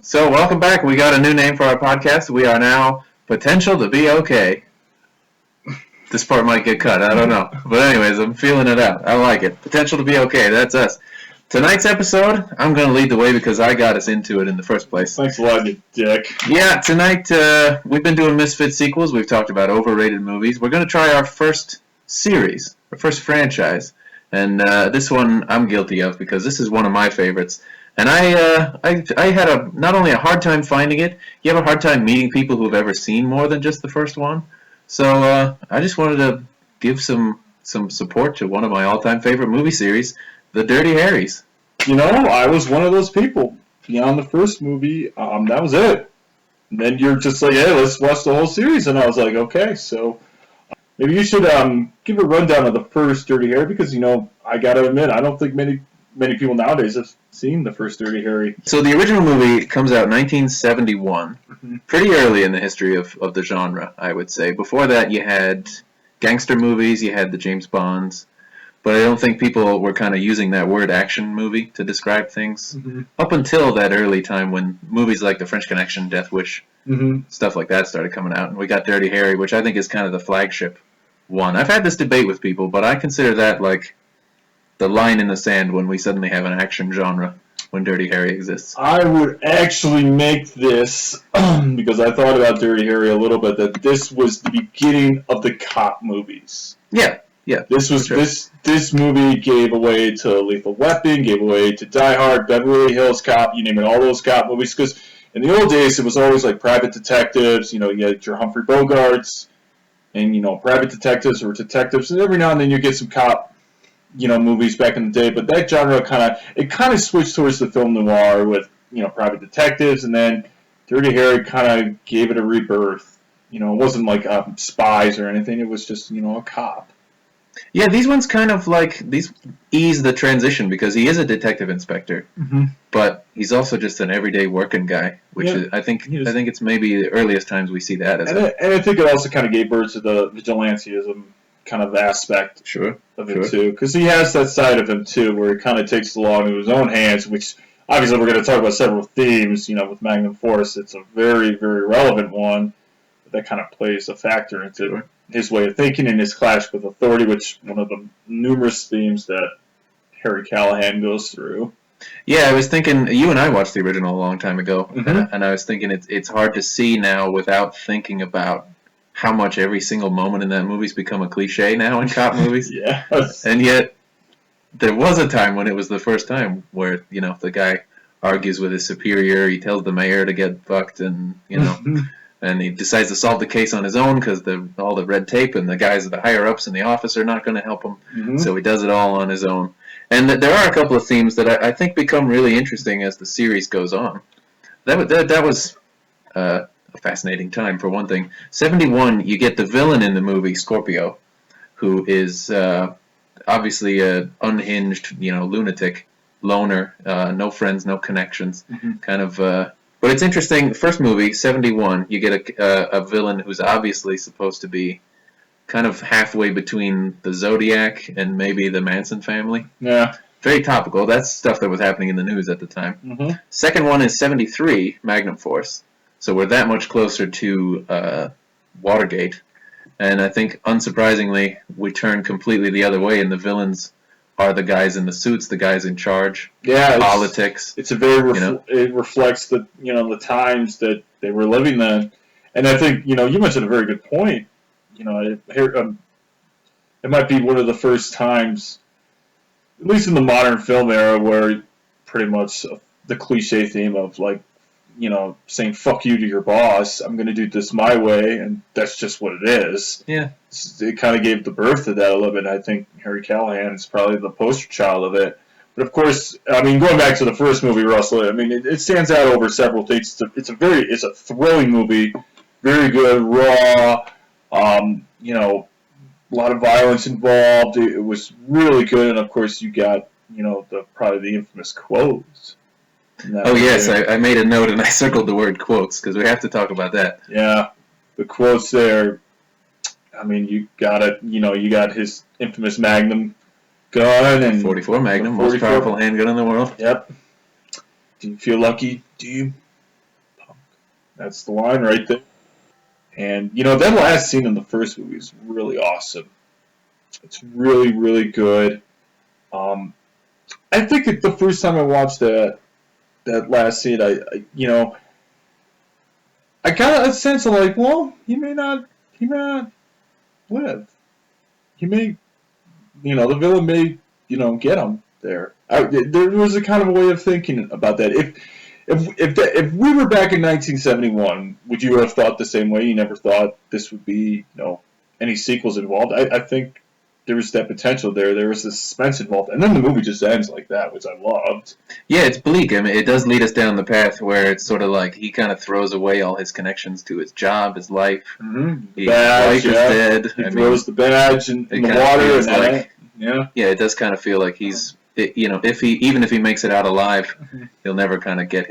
So, welcome back. We got a new name for our podcast. We are now Potential to Be Okay. This part might get cut. I don't know. But anyways, I'm feeling it out. I like it. Potential to Be Okay. That's us. Tonight's episode, I'm going to lead the way because I got us into it in the first place. Thanks a lot, you dick. Yeah, tonight we've been doing Misfit sequels. We've talked about overrated movies. We're going to try our first series, our first franchise. And this one I'm guilty of because this is one of my favorites. And I had not only a hard time finding it, you have a hard time meeting people who've ever seen more than just the first one. So I just wanted to give some support to one of my all-time favorite movie series, The Dirty Harrys. You know, I was one of those people. Beyond the first movie, that was it. And then you're just like, hey, let's watch the whole series. And I was like, okay, so maybe you should give a rundown of the first Dirty Harry because, you know, I got to admit, I don't think many people nowadays have seen the first Dirty Harry. So the original movie comes out in 1971, pretty early in the history of the genre, I would say. Before that, you had gangster movies, you had the James Bonds, but I don't think people were kind of using that word action movie to describe things up until that early time when movies like The French Connection, Death Wish, stuff like that started coming out. And we got Dirty Harry, which I think is kind of the flagship one. I've had this debate with people, but I consider that like the line in the sand when we suddenly have an action genre when Dirty Harry exists. I would actually make this, because I thought about Dirty Harry a little bit, that this was the beginning of the cop movies. Yeah. This was this movie gave away to Lethal Weapon, gave away to Die Hard, Beverly Hills Cop, you name it, all those cop movies. Because in the old days, it was always like private detectives. You know, you had your Humphrey Bogarts, and you know, private detectives or detectives, and every now and then you get some cop, you know, movies back in the day. But that genre kind of switched towards the film noir with, you know, private detectives, and then Dirty Harry kind of gave it a rebirth. You know, it wasn't like spies or anything. It was just, you know, a cop. Yeah, these ones kind of like these ease the transition because he is a detective inspector, but he's also just an everyday working guy, which is, I think it's maybe the earliest times we see that. And I think it also kind of gave birth to the vigilantism kind of aspect of it too, because he has that side of him too, where he kind of takes the law into his own hands, which obviously we're going to talk about several themes. You know, with Magnum Force, it's a very, very relevant one that kind of plays a factor into his way of thinking and his clash with authority, which one of the numerous themes that Harry Callahan goes through. Yeah, I was thinking, you and I watched the original a long time ago, and I was thinking it's hard to see now without thinking about how much every single moment in that movie's become a cliche now in cop movies. Yes. And yet, there was a time when it was the first time where, you know, the guy argues with his superior, he tells the mayor to get fucked, and, you know, and he decides to solve the case on his own because all the red tape and the guys at the higher-ups in the office are not going to help him, so he does it all on his own. And there are a couple of themes that I think become really interesting as the series goes on. That was a fascinating time, for one thing. 71, you get the villain in the movie, Scorpio, who is obviously an unhinged, you know, lunatic, loner, no friends, no connections, kind of... But it's interesting, first movie, 71, you get a villain who's obviously supposed to be kind of halfway between the Zodiac and maybe the Manson family. Yeah. Very topical. That's stuff that was happening in the news at the time. Second one is 73, Magnum Force. So we're that much closer to Watergate. And I think, unsurprisingly, we turn completely the other way, and the villains are the guys in the suits, the guys in charge. Yeah, politics. It's a very it reflects the, you know, the times that they were living then, and I think, you know, you mentioned a very good point. You know, it might be one of the first times, at least in the modern film era, where pretty much the cliche theme of, like, you know, saying fuck you to your boss, I'm going to do this my way, and that's just what it is. Yeah. It kind of gave the birth to that a little bit. I think Harry Callahan is probably the poster child of it. But of course, I mean, going back to the first movie, Russell, I mean, it stands out over several things. It's a thrilling movie, very good, raw, you know, a lot of violence involved. It was really good, and of course, you got, you know, probably the infamous quotes. Oh, yes, I made a note and I circled the word quotes because we have to talk about that. Yeah, the quotes there, I mean, you got it, you know, you got his infamous Magnum gun and 44 Magnum, most powerful handgun in the world. Yep. Do you feel lucky? Do you? That's the line right there. And, that last scene in the first movie is really awesome. It's really, really good. I think the first time I watched that last scene, I got a sense of like, well, he may not live. He may, the villain may, get him there. There was a kind of a way of thinking about that. If we were back in 1971, would you have thought the same way? You never thought this would be, any sequels involved. I think there was that potential there. There was the suspense involved, and then the movie just ends like that, which I loved. Yeah, it's bleak. I mean, it does lead us down the path where it's sort of like he kind of throws away all his connections to his job, his life. Mm-hmm. His wife is dead. He throws the badge in the water, and yeah, it does kind of feel like he's, even if he makes it out alive, he'll never kind of get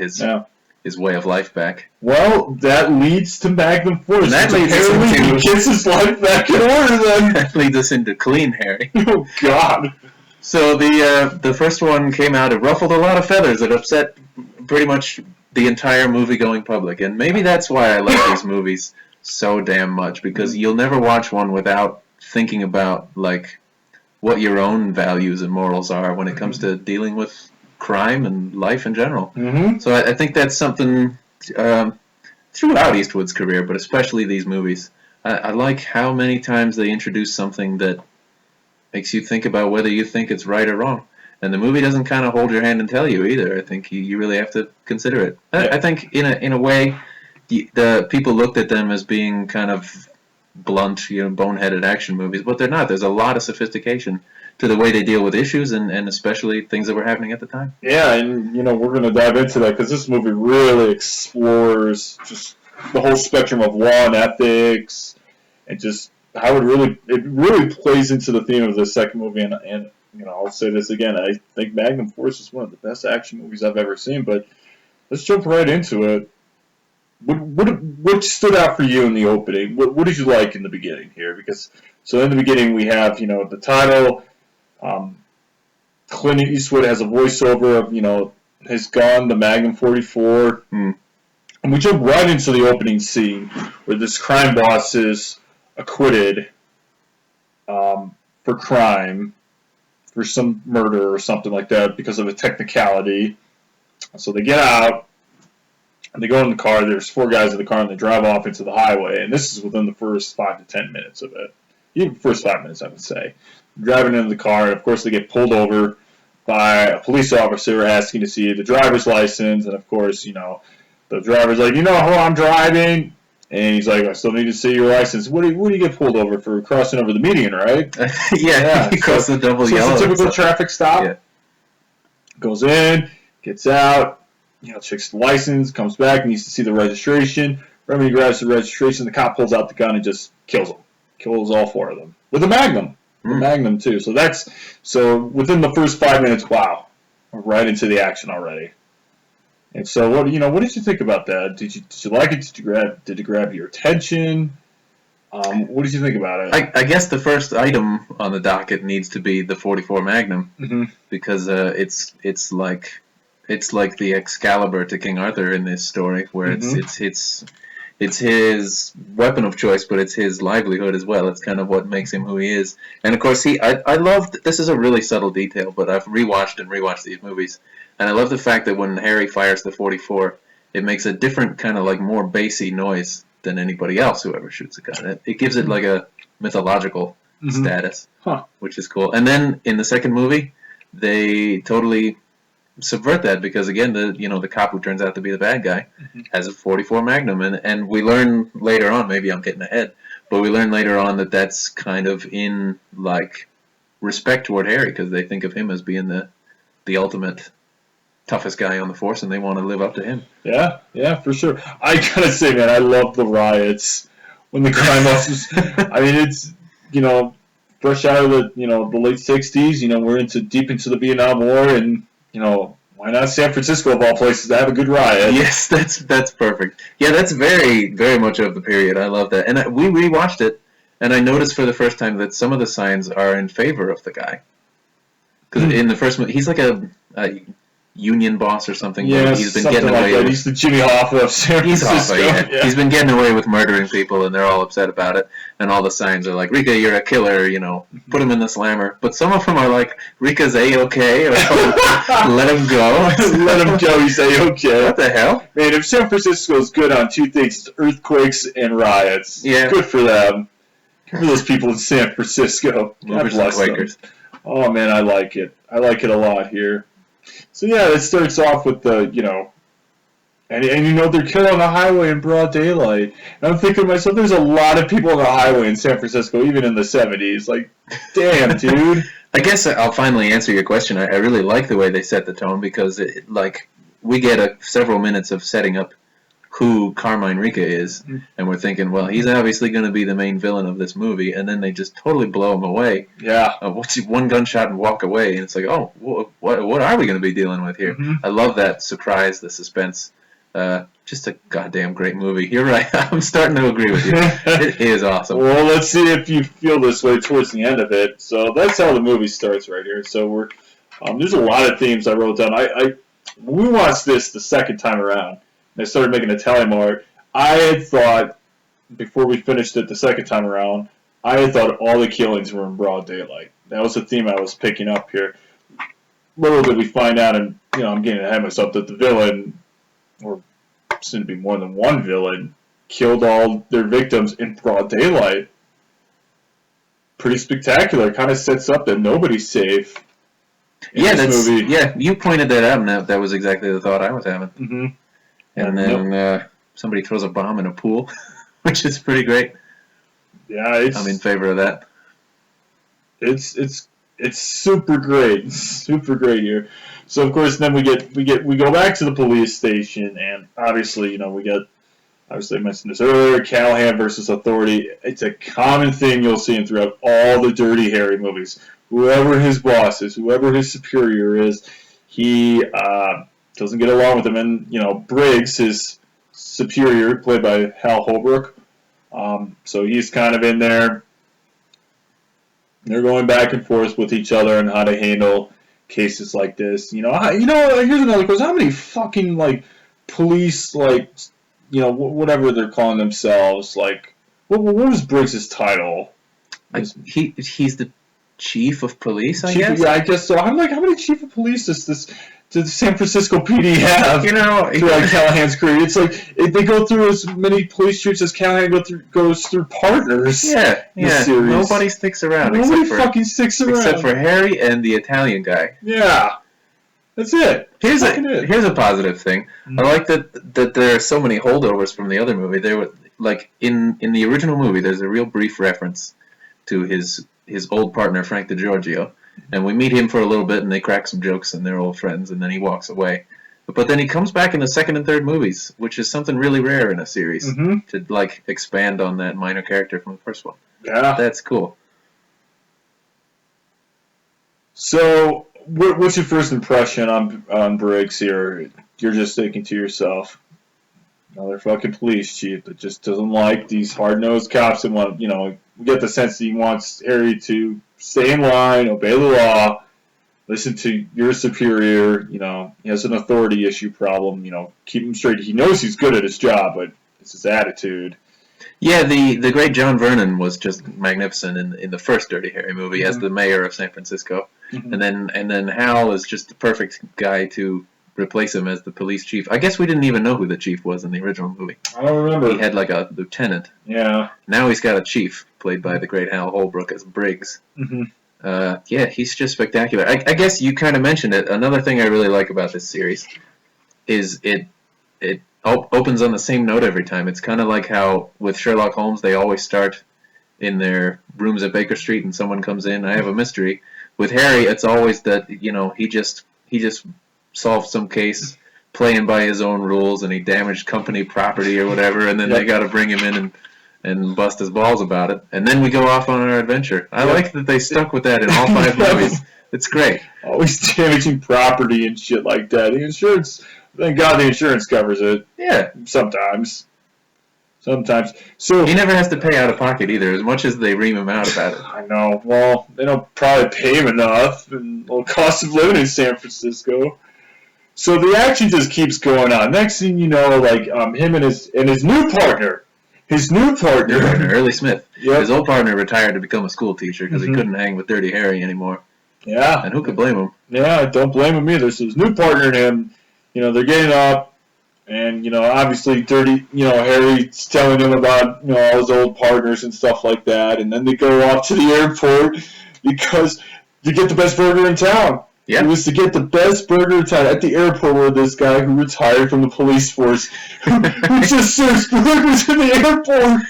his way of life back. Well, that leads to Magnum Force. And that leads us into he gets his life back in order. Then that leads us into Clean Harry. Oh God! So the first one came out. It ruffled a lot of feathers. It upset pretty much the entire movie-going public, and maybe that's why I like these movies so damn much, because you'll never watch one without thinking about like what your own values and morals are when it comes to dealing with crime and life in general. Mm-hmm. So I think that's something throughout Eastwood's career, but especially these movies. I like how many times they introduce something that makes you think about whether you think it's right or wrong. And the movie doesn't kind of hold your hand and tell you either. I think you really have to consider it. I think in a way, the people looked at them as being kind of blunt, boneheaded action movies, but they're not. There's a lot of sophistication to the way they deal with issues and especially things that were happening at the time. Yeah, and we're going to dive into that because this movie really explores just the whole spectrum of law and ethics, and just how it really plays into the theme of the second movie. And I'll say this again, I think Magnum Force is one of the best action movies I've ever seen. But let's jump right into it. What stood out for you in the opening? What did you like in the beginning here? Because in the beginning we have the title. Clint Eastwood has a voiceover of his gun, the Magnum 44, and we jump right into the opening scene where this crime boss is acquitted for crime, for some murder or something like that because of a technicality. So they get out. And they go in the car. There's 4 guys in the car, and they drive off into the highway. And this is within the first 5 to 10 minutes of it. Even first 5 minutes, I would say. Driving into the car, and of course they get pulled over by a police officer asking to see the driver's license. And of course, the driver's like, I'm driving. And he's like, I still need to see your license. What do you get pulled over for? Crossing over the median, right? He crossed the double yellow. It's a typical traffic stop. Yeah. Goes in, gets out. Checks the license, comes back, needs to see the registration. Right when he grabs the registration, the cop pulls out the gun and just kills them. Kills all 4 of them. With a Magnum. The Magnum, too. So within the first 5 minutes, wow. We're right into the action already. And so, what did you think about that? Did you like it? Did it grab your attention? What did you think about it? I guess the first item on the docket needs to be the 44 Magnum. Because it's like the Excalibur to King Arthur in this story, where it's his weapon of choice, but it's his livelihood as well. It's kind of what makes him who he is. And of course, I loved, this is a really subtle detail, but I've rewatched these movies, and I love the fact that when Harry fires the 44, it makes a different kind of like more bassy noise than anybody else who ever shoots a gun. It gives it like a mythological status, which is cool. And then in the second movie, they totally subvert that because again the cop who turns out to be the bad guy has a 44 Magnum, and we learn later on, maybe I'm getting ahead, but we learn later on that that's kind of in like respect toward Harry because they think of him as being the ultimate toughest guy on the force and they want to live up to him. Yeah, for sure. I gotta say, man, I love the riots when the crime bosses. I mean, it's fresh out of the the late 60s. We're deep into the Vietnam War, and why not San Francisco of all places to have a good riot? Yes, that's perfect. Yeah, that's very, very much of the period. I love that. And we rewatched it, and I noticed for the first time that some of the signs are in favor of the guy. Because in the first movie, he's like union boss or something. Yeah, but he's been something getting like away that. with. He's the Jimmy Hoffa of San He's Francisco. Hoffa, yeah. He's been getting away with murdering people, and they're all upset about it. And all the signs are like, "Rika, you're a killer," put him in the slammer. But some of them are like, "Rika's A-okay," or "Let him go." Let him go. He's A-okay. What the hell? Man, if San Francisco's good on two things, it's earthquakes and riots. Yeah. Good for them. Good for those people in San Francisco. God bless them. Oh, man, I like it. I like it a lot here. So, yeah, it starts off with the, and they're killing on the highway in broad daylight. And I'm thinking to myself, there's a lot of people on the highway in San Francisco, even in the 70s. Like, damn, dude. I guess I'll finally answer your question. I really like the way they set the tone because, we get several minutes of setting up who Carmine Rika is, and we're thinking, well, he's obviously going to be the main villain of this movie, and then they just totally blow him away. Yeah. One gunshot and walk away, and it's like, oh, what are we going to be dealing with here? Mm-hmm. I love that surprise, the suspense. Just a goddamn great movie. You're right. I'm starting to agree with you. It is awesome. Well, let's see if you feel this way towards the end of it. So that's how the movie starts right here. So there's a lot of themes I wrote down. When we watched this the second time around, and I started making a tally mark, I had thought, before we finished it the second time around, I had thought all the killings were in broad daylight. That was the theme I was picking up here. Little did we find out, and I'm getting ahead of myself, that the villain, or soon to be more than one villain, killed all their victims in broad daylight. Pretty spectacular. Kind of sets up that nobody's safe. Movie. Yeah, you pointed that out, and that was exactly the thought I was having. Mm-hmm. And then somebody throws a bomb in a pool, which is pretty great. Yeah, I'm in favor of that. It's super great, super great here. So of course, then we go back to the police station, and obviously, I mentioned this earlier, Callahan versus authority. It's a common thing you'll see throughout all the Dirty Harry movies. Whoever his boss is, whoever his superior is, he doesn't get along with him. And, Briggs, his superior, played by Hal Holbrook, so he's kind of in there. They're going back and forth with each other on how to handle cases like this. Here's another question. How many fucking, police, whatever they're calling themselves, what was Briggs' title? He's the chief of police, I guess? Yeah, I guess so. I'm like, how many chief of police does the San Francisco PD have? Throughout Callahan's career, it's like they go through as many police chiefs as Callahan goes through partners. Yeah. Nobody sticks around. Nobody fucking sticks around except for Harry and the Italian guy. Yeah, that's it. Here's a positive thing. I like that there are so many holdovers from the other movie. There were in the original movie. There's a real brief reference to his old partner Frank DiGiorgio. And we meet him for a little bit, and they crack some jokes, and they're old friends, and then he walks away. But then he comes back in the second and third movies, which is something really rare in a series, to expand on that minor character from the first one. Yeah, that's cool. So, what's your first impression on Briggs here? You're just thinking to yourself, another fucking police chief that just doesn't like these hard-nosed cops and want, we get the sense that he wants Harry to stay in line, obey the law, listen to your superior, he has an authority issue problem, keep him straight. He knows he's good at his job, but it's his attitude. Yeah, the great John Vernon was just magnificent in the first Dirty Harry movie as the mayor of San Francisco. And then Hal is just the perfect guy to replace him as the police chief. I guess we didn't even know who the chief was in the original movie. I don't remember. He had a lieutenant. Yeah. Now he's got a chief, played by the great Hal Holbrook as Briggs. Yeah, he's just spectacular. I guess you kind of mentioned it. Another thing I really like about this series is it opens on the same note every time. It's kind of like how with Sherlock Holmes they always start in their rooms at Baker Street and someone comes in, I have a mystery. With Harry, it's always that he just solved some case playing by his own rules, and he damaged company property or whatever, and then they got to bring him in and bust his balls about it. And then we go off on our adventure. I like that they stuck with that in all 5 movies. It's great. Always damaging property and shit like that. The insurance, thank God the insurance covers it. Yeah. Sometimes. So he never has to pay out of pocket either, as much as they ream him out about it. I know. Well, they don't probably pay him enough, and the cost of living in San Francisco. So the action just keeps going on. Next thing you know, like him and his new partner, Early Smith. Yep. His old partner retired to become a school teacher because he couldn't hang with Dirty Harry anymore. Yeah. And who could blame him? Yeah, I don't blame him either. So his new partner and him, they're getting up, and obviously Harry's telling him about all his old partners and stuff like that, and then they go off to the airport because to get the best burger in town. Yeah. It was to get the best burger in town at the airport where this guy who retired from the police force who just serves burgers in the airport.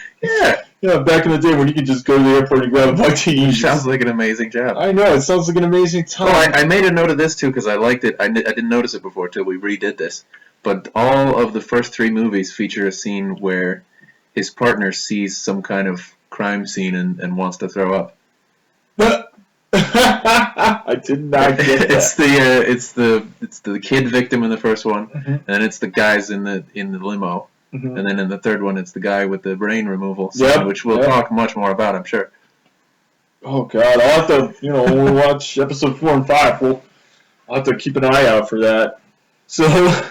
Yeah. Back in the day when you could just go to the airport and grab a bite to eat. Sounds like an amazing job. I know, it sounds like an amazing time. Oh, I made a note of this too because I liked it. I didn't notice it before till we redid this. But all of the first 3 movies feature a scene where his partner sees some kind of crime scene and wants to throw up. I did not get that. It's the kid victim in the first one, and then it's the guys in the limo, and then in the third one it's the guy with the brain removal scene, which we'll talk much more about, I'm sure. Oh God, I'll have to when we watch episode 4 and 5, I'll have to keep an eye out for that. So.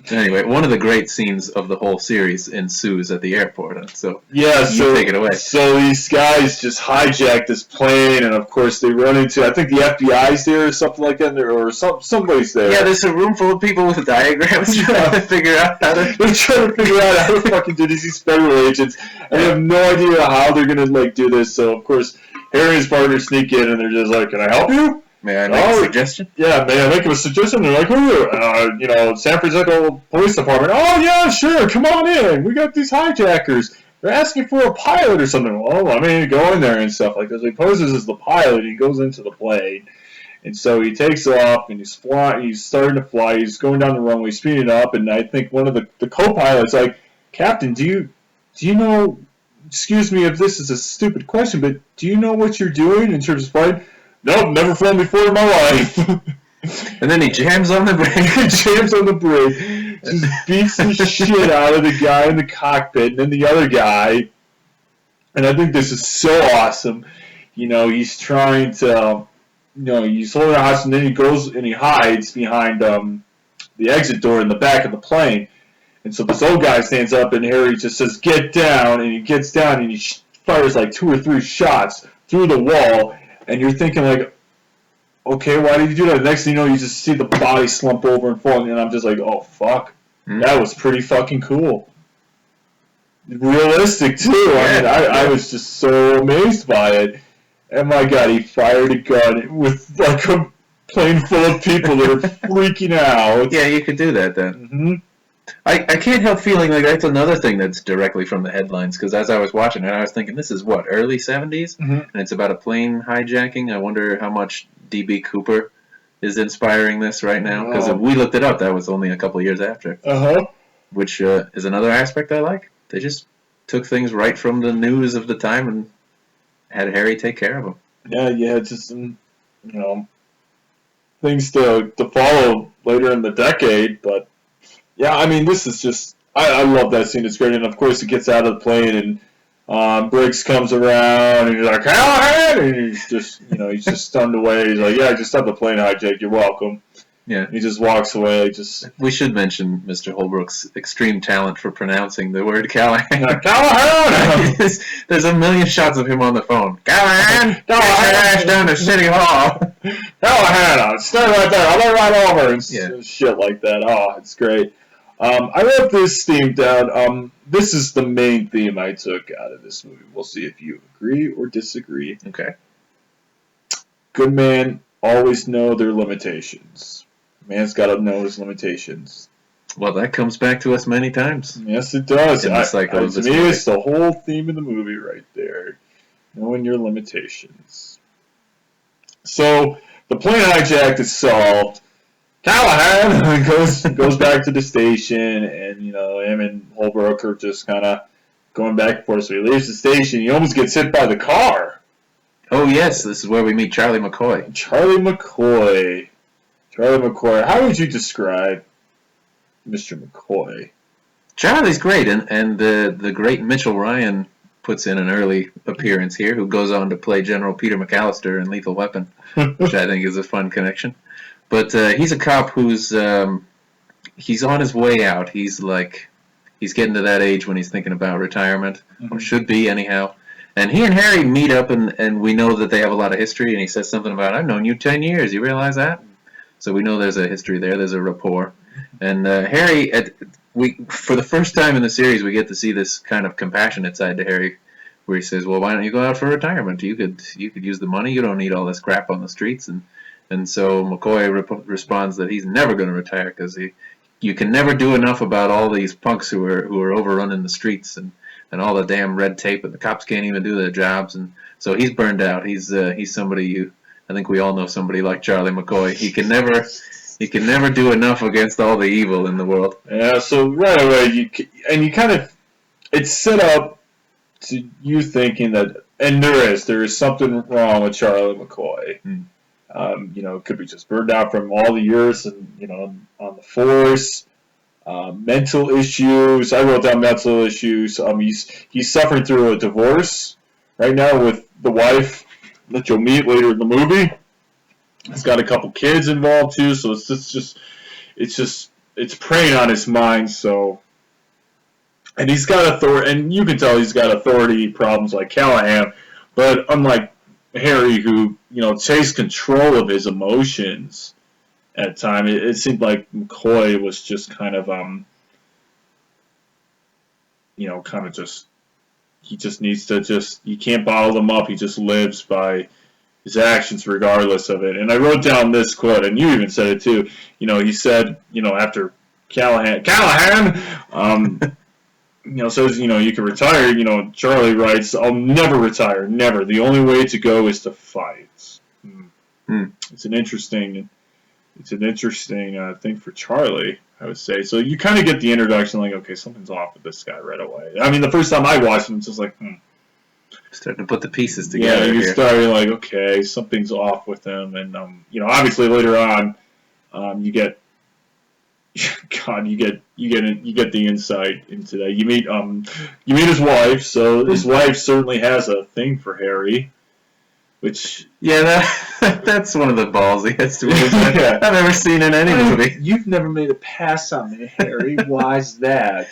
Anyway, one of the great scenes of the whole series ensues at the airport. So take it away. So these guys just hijack this plane, and of course they run into, I think the FBI's there or something like that, or somebody's there. Yeah, there's a room full of people with diagrams trying to figure out how to. They're trying to figure out how to fucking do this. These federal agents, and they have no idea how they're gonna do this. So of course Harry and his partner sneak in, and they're just like, "Can I help you?" May I make a suggestion? Yeah, may I make a suggestion? They're like, who? San Francisco Police Department. Oh, yeah, sure, come on in. We got these hijackers. They're asking for a pilot or something. Well, I mean, go in there and stuff like this. He poses as the pilot. He goes into the plane. And so he takes off, and he's starting to fly. He's going down the runway, speeding up. And I think one of the co-pilots like, Captain, do you know, excuse me if this is a stupid question, but do you know what you're doing in terms of flight? Nope, never flown before in my life. And then he jams on the brake. Just beats the shit out of the guy in the cockpit, and then the other guy. And I think this is so awesome. He's trying to, he's holding a hostage, and then he goes and he hides behind the exit door in the back of the plane. And so this old guy stands up, and Harry just says, "Get down," and he gets down, and he fires like 2 or 3 shots through the wall. And you're thinking like, okay, why did you do that? Next thing you know, you just see the body slump over and fall, and I'm just like, oh fuck, that was pretty fucking cool. Realistic too. I was just so amazed by it. And my God, he fired a gun with like a plane full of people that are freaking out. Yeah, you could do that then. I can't help feeling like that's another thing that's directly from the headlines, because as I was watching it, I was thinking, this is what, early 70s? And it's about a plane hijacking. I wonder how much D.B. Cooper is inspiring this right now, because if we looked it up, that was only a couple of years after. Which is another aspect I like. They just took things right from the news of the time and had Harry take care of them. Yeah, just things to follow later in the decade, but yeah, I mean, this is just, I love that scene. It's great. And, of course, he gets out of the plane, and Briggs comes around, and he's like, Callahan! And he's just stunned away. He's like, yeah, I just stopped the plane hijack. You're welcome. Yeah. And he just walks away. We should mention Mr. Holbrook's extreme talent for pronouncing the word Callahan. Callahan! There's a million shots of him on the phone. Callahan! Callahan! Down to City Hall! Callahan! Stay right there. I'll be right over. And shit like that. Oh, it's great. I wrote this theme down. This is the main theme I took out of this movie. We'll see if you agree or disagree. Okay. Good men always know their limitations. Man's got to know his limitations. Well, that comes back to us many times. Yes, it does. To me, it's the whole theme of the movie right there. Knowing your limitations. So, the plane hijack is solved. Callahan goes back to the station, and him and Holbrook are just kind of going back and forth. So he leaves the station. He almost gets hit by the car. Oh yes, this is where we meet Charlie McCoy. Charlie McCoy. How would you describe Mr. McCoy? Charlie's great, and the great Mitchell Ryan puts in an early appearance here, who goes on to play General Peter McAllister in Lethal Weapon, which I think is a fun connection. But he's a cop who's he's on his way out. He's getting to that age when he's thinking about retirement, or should be anyhow. And he and Harry meet up, and we know that they have a lot of history. And he says something about, "I've known you 10 years. You realize that?" So we know there's a history there. There's a rapport. And Harry, for the first time in the series, we get to see this kind of compassionate side to Harry, where he says, "Well, why don't you go out for retirement? You could use the money. You don't need all this crap on the streets." And so McCoy responds that he's never going to retire because you can never do enough about all these punks who are overrunning the streets and all the damn red tape, and the cops can't even do their jobs, and so he's burned out. He's somebody I think we all know somebody like Charlie McCoy. He can never do enough against all the evil in the world. Yeah, so right away it's set up to you thinking that, and there is something wrong with Charlie McCoy. It could be just burned out from all the years and on the force. Mental issues. I wrote down mental issues. He's suffering through a divorce right now with the wife that you'll meet later in the movie. He's got a couple kids involved too, so it's preying on his mind. So, and he's got authority, and you can tell he's got authority problems like Callahan, but unlike Harry, who takes control of his emotions. At time, it seemed like McCoy was just kind of, he just needs to you can't bottle them up. He just lives by his actions regardless of it. And I wrote down this quote, and you even said it too. He said, after Callahan, says, you can retire. Charlie writes, "I'll never retire, never. The only way to go is to fight." It's an interesting thing for Charlie, I would say. So you kind of get the introduction, like, okay, something's off with this guy right away. I mean, the first time I watched him, it's just like, Starting to put the pieces together. Yeah, you started like, okay, something's off with him, and obviously later on, you get the insight into that. You meet his wife, so his wife certainly has a thing for Harry. Which that's one of the ballsiest moves I've ever seen in any movie. You've never made a pass on me, Harry. Why's that?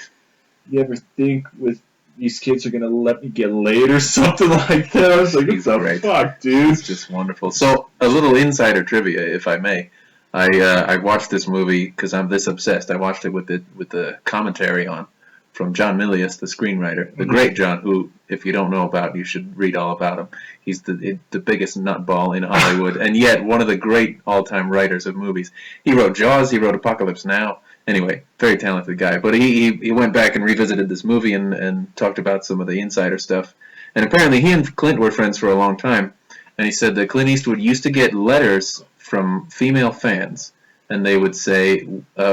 You ever think with these kids are gonna let me get laid or something like that? I was like, what the fuck, dude? It's just wonderful. So a little insider trivia, if I may. I watched this movie because I'm this obsessed. I watched it with the commentary on from John Milius, the screenwriter, the great John, who, if you don't know about, you should read all about him. He's the biggest nutball in Hollywood, and yet one of the great all-time writers of movies. He wrote Jaws, he wrote Apocalypse Now. Anyway, very talented guy. But he went back and revisited this movie and talked about some of the insider stuff. And apparently he and Clint were friends for a long time. And he said that Clint Eastwood used to get letters from female fans, and they would say,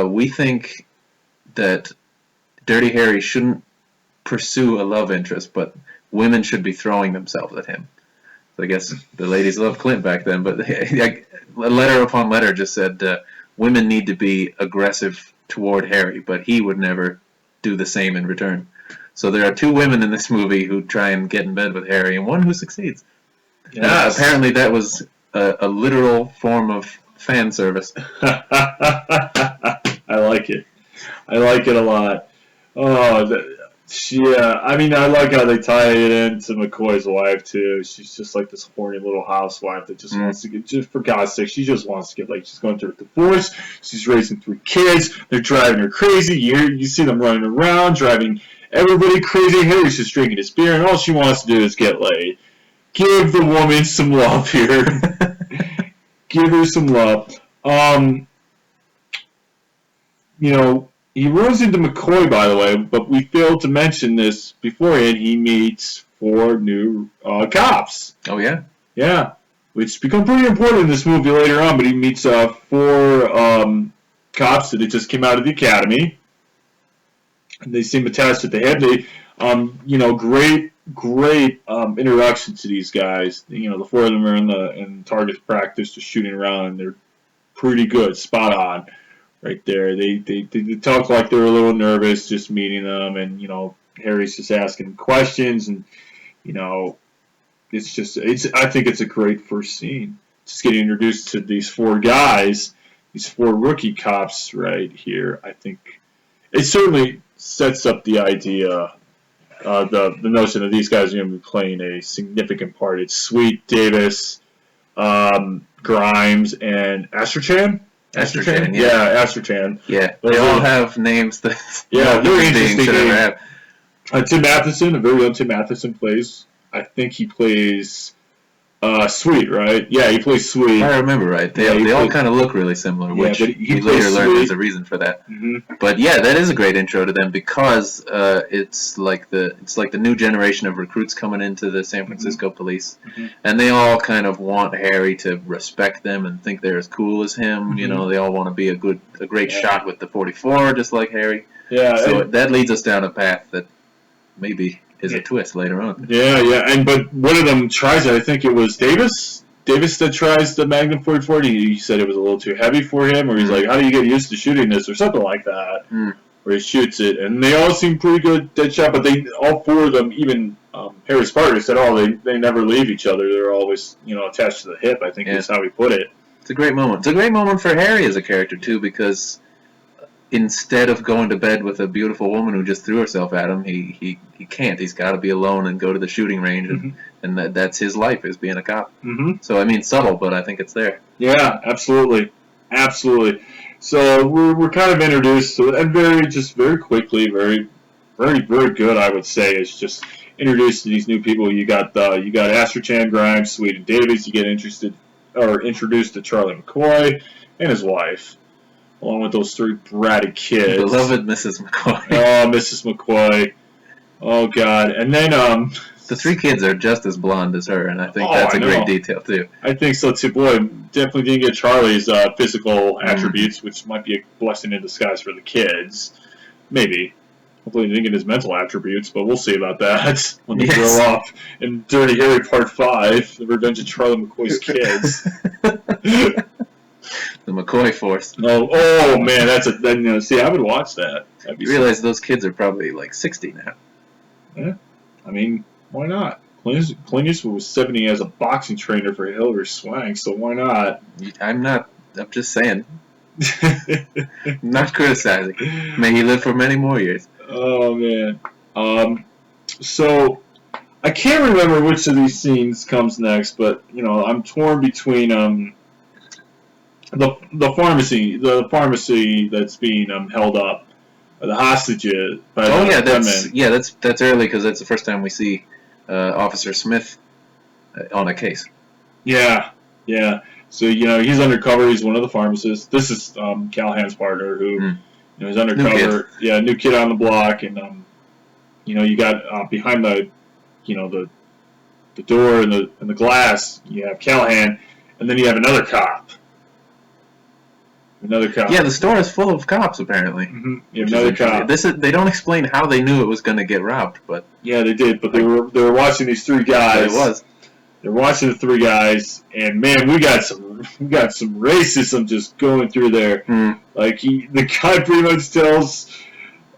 "We think that Dirty Harry shouldn't pursue a love interest, but women should be throwing themselves at him." So I guess the ladies loved Clint back then, but letter upon letter just said women need to be aggressive toward Harry, but he would never do the same in return. So there are two women in this movie who try and get in bed with Harry, and one who succeeds. Yes. Apparently that was a literal form of fan service. I like it. I like it a lot. Oh, yeah. I mean, I like how they tie it into McCoy's wife too. She's just like this horny little housewife that just wants to get, just for God's sake, she just wants to get, like, she's going through a divorce. She's raising 3 kids. They're driving her crazy. You see them running around, driving everybody crazy. Harry's just drinking his beer, and all she wants to do is get laid. Give the woman some love here. Give her some love. He runs into McCoy, by the way, but we failed to mention this beforehand. He meets 4 new cops. Oh, yeah? Yeah, which become pretty important in this movie later on, but he meets 4 cops that just came out of the academy. And they seem attached at the head. They, great introduction to these guys. The 4 of them are in target practice, just shooting around, and they're pretty good, spot on. Right there, they talk like they're a little nervous just meeting them, and Harry's just asking questions, and I think it's a great first scene, just getting introduced to these 4 guys these 4 rookie cops right here, I think it certainly sets up the idea, the notion that these guys are going to be playing a significant part. It's Sweet, Davis, Grimes, and Astrachan. Astrachan, yeah, Astrachan. Yeah, they all have names that very interesting should ever have. Tim Matheson, a very young Tim Matheson plays. I think he plays Sweet, right? Yeah, he plays Sweet. I remember right. They all kind of look really similar, which he later learned there's a reason for that. Mm-hmm. But yeah, that is a great intro to them because it's like the new generation of recruits coming into the San Francisco police, and they all kind of want Harry to respect them and think they're as cool as him. You know, they all want to be a great shot with the .44, just like Harry. Yeah. So that leads us down a path that maybe is a twist later on. Yeah, but one of them tries it. I think it was Davis that tries the Magnum 44. He said it was a little too heavy for him, or he's like, how do you get used to shooting this, or something like that. Where he shoots it, and they all seem pretty good dead shot, but all 4 of them, even Harry's partner said, they never leave each other. They're always, attached to the hip, I think is how he put it. It's a great moment. It's a great moment for Harry as a character, too, because instead of going to bed with a beautiful woman who just threw herself at him, he can't. He's got to be alone and go to the shooting range, and that's his life, is being a cop. So, I mean, subtle, but I think it's there. Yeah, absolutely. So we're kind of introduced to it, and very quickly, very, very, very good, I would say. It's just introduced to these new people. You got Astrachan, Grimes, Sweet, and Davis. You get introduced to Charlie McCoy and his wife, along with those 3 bratty kids. Beloved Mrs. McCoy. Oh, Mrs. McCoy. Oh, God. And then, the 3 kids are just as blonde as her, and I think that's a great detail, too. I think so, too. Boy, definitely didn't get Charlie's physical attributes, which might be a blessing in disguise for the kids. Maybe. Hopefully he didn't get his mental attributes, but we'll see about that when they grow up in Dirty Harry Part 5, The Revenge of Charlie McCoy's Kids. The McCoy Force. Oh man, see, I would watch that. You realize those kids are probably like 60 now. Yeah, I mean, why not? Clint Eastwood was 70 as a boxing trainer for Hilary Swank, so why not? I'm just saying. Not criticizing. May he live for many more years. Oh man. So I can't remember which of these scenes comes next, but I'm torn between the pharmacy that's being held up, the hostages. That's early because that's the first time we see Officer Smith on a case. Yeah. So he's undercover. He's one of the pharmacists. This is Callahan's partner who he's undercover. New kid on the block, and you got behind the the door and the glass. You have Callahan, and then you have another cop. Yeah, the store is full of cops apparently. You have another cop. They don't explain how they knew it was going to get robbed, but yeah, they did. But they were watching these 3 guys. It was. They're watching the 3 guys, and man, we got some racism just going through there. Like the guy pretty much tells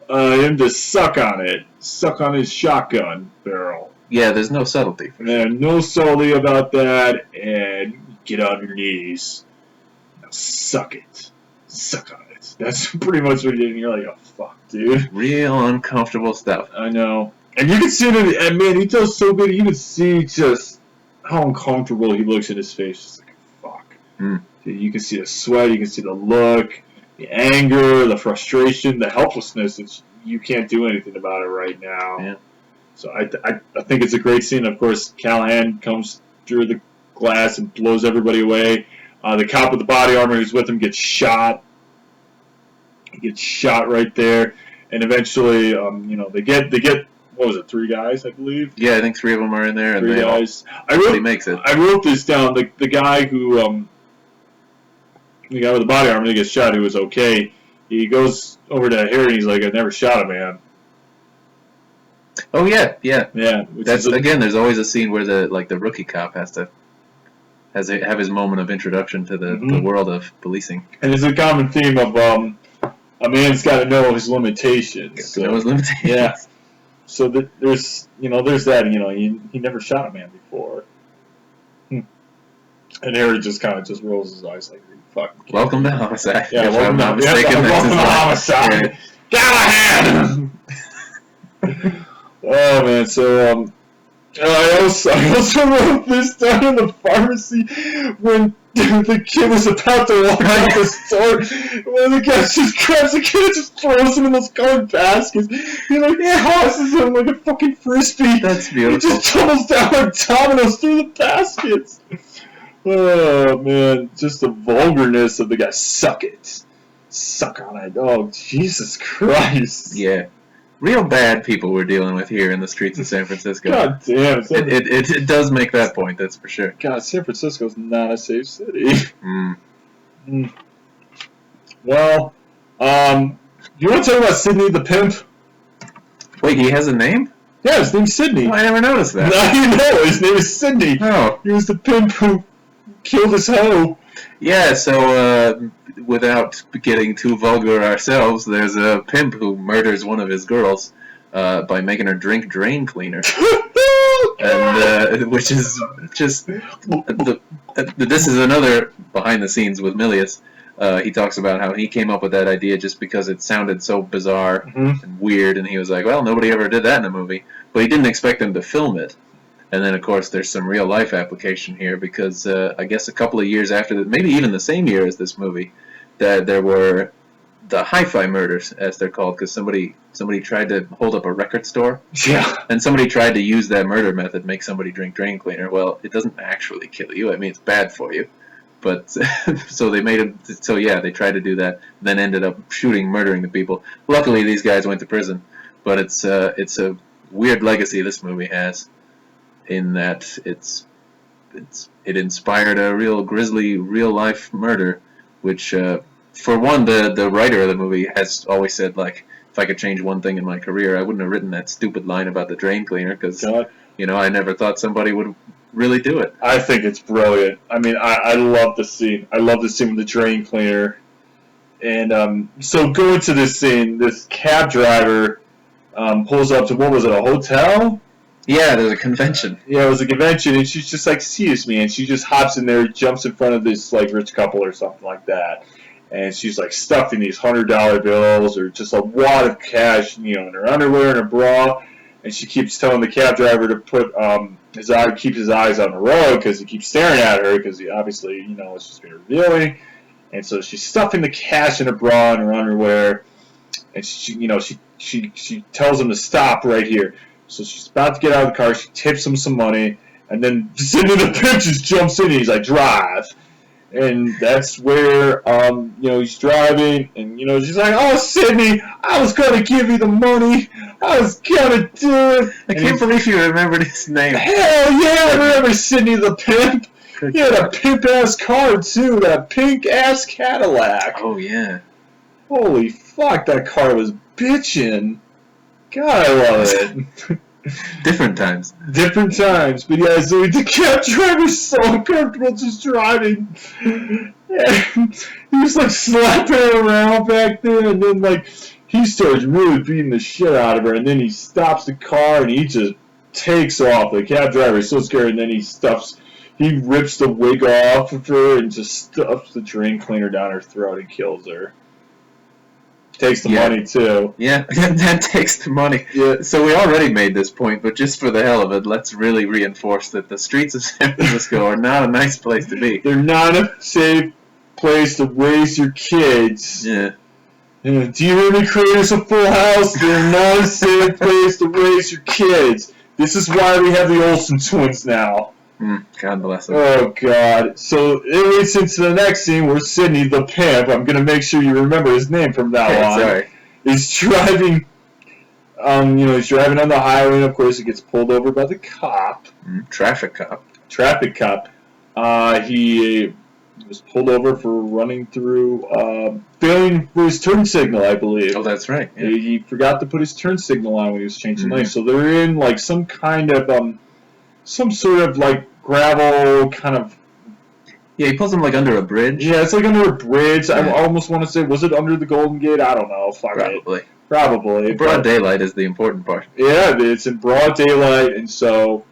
him to suck on his shotgun barrel. Yeah, there's no subtlety. No subtlety about that, and get on your knees. Now suck on it. That's pretty much what he did, and you're like, oh fuck, dude. Real uncomfortable stuff. I know, and you can see it. And man, he does so good. You can see just how uncomfortable he looks in his face. Just like, fuck. You can see the sweat, you can see the look, the anger, the frustration, the helplessness. You can't do anything about it right now. Yeah. So I think it's a great scene. Of course, Callahan comes through the glass and blows everybody away. The cop with the body armor who's with him gets shot. He gets shot right there. And eventually, they get what was it, 3 guys, I believe? Yeah, I think 3 of them are in there. 3 guys. He makes it. I wrote this down. The guy who, the guy with the body armor that gets shot, who was okay, he goes over to Harry and he's like, I never shot a man. Oh, yeah. That's again, there's always a scene where the rookie cop has to have his moment of introduction to the world of policing. And there's a common theme of a man's got to know his limitations. Know his limitations. Yeah. So there's that. He never shot a man before. And Harry just kind of just rolls his eyes like, "You fucking kidding Welcome me?" to homicide. Yeah, if I'm not mistaken, welcome to that's his line. homicide. Callahan. Oh man, so I also wrote this down in the pharmacy when the kid was about to walk out the store. One of the guys just grabs the kid and just throws him in those colored baskets. He like tosses him like a fucking frisbee. That's He beautiful. just tumbles down like dominoes through the baskets. Oh man, just the vulgarness of the guy. Suck it. Suck on it. Oh, Jesus Christ. Yeah. Real bad people we're dealing with here in the streets of San Francisco. God damn. It does make that point, that's for sure. God, San Francisco's not a safe city. Mm. Well, you want to talk about Sidney the Pimp? Wait, he has a name? Yeah, his name's Sidney. Oh, I never noticed that. Now you know, his name is Sidney. Oh. He was the pimp who killed his hoe. Yeah, so without getting too vulgar ourselves, there's a pimp who murders one of his girls by making her drink drain cleaner. And which is just this is another behind the scenes with Milius. He talks about how he came up with that idea just because it sounded so bizarre and weird, and he was like, well, nobody ever did that in a movie, but he didn't expect them to film it. And then, of course, there's some real life application here because I guess a couple of years after that, maybe even the same year as this movie, that there were the hi-fi murders, as they're called, because somebody tried to hold up a record store. Yeah. And somebody tried to use that murder method, make somebody drink drain cleaner. Well, it doesn't actually kill you. I mean, it's bad for you. But so they made it. So yeah, they tried to do that. Then ended up murdering the people. Luckily, these guys went to prison. But it's a weird legacy this movie has, in that it inspired a real grisly, real life murder, which for one, the writer of the movie has always said, like, if I could change one thing in my career, I wouldn't have written that stupid line about the drain cleaner, because I never thought somebody would really do it. I think it's brilliant. I mean, I love the scene. I love the scene with the drain cleaner. And so going to this scene, this cab driver pulls up to, what was it, a hotel? Yeah, there's a convention. Yeah, it was a convention, and she's just like, excuse me, and she just hops in there, jumps in front of this like rich couple or something like that. And she's like stuffing these $100 bills or just a wad of cash, in her underwear and her bra. And she keeps telling the cab driver to put keep his eyes on the road because he keeps staring at her because he obviously, it's just been revealing. And so she's stuffing the cash in her bra and her underwear. And she tells him to stop right here. So she's about to get out of the car. She tips him some money. And then Sidney the Pimp just jumps in and he's like, drive. And that's where, he's driving, and, she's like, oh, Sidney, I was going to give you the money. I was going to do it. I can't believe you remembered his name. Hell yeah, I remember Sidney the Pimp. He had a pimp-ass car, too, that pink-ass Cadillac. Oh, yeah. Holy fuck, that car was bitchin'. God, I love it. Different times. Different times. But yeah, so the cab driver's so uncomfortable just driving. And he was like slapping her around back there, and then like he starts really beating the shit out of her, and then he stops the car and he just takes off. The cab driver is so scared, and then he rips the wig off of her and just stuffs the drain cleaner down her throat and kills her. Takes the money, too. Yeah, that takes the money. Yeah. So we already made this point, but just for the hell of it, let's really reinforce that the streets of San Francisco are not a nice place to be. They're not a safe place to raise your kids. Yeah. Do you hear me, creators of Full House? They're not a safe place to raise your kids. This is why we have the Olsen twins now. God bless them. Oh, God. So it leads into the next scene where Sidney the Pimp, I'm going to make sure you remember his name from now on, sorry. is driving, he's driving on the highway, and of course he gets pulled over by the cop. Traffic cop. Traffic cop. He was pulled over for running through, failing for his turn signal, I believe. Oh, that's right. Yeah. He forgot to put his turn signal on when he was changing lanes. So they're in, like, some kind of, some sort of, like, gravel kind of... Yeah, he pulls him, like, under a bridge. Yeah, it's like under a bridge. Yeah. I almost want to say, was it under the Golden Gate? I don't know. Probably. Broad daylight is the important part. Yeah, it's in broad daylight, and so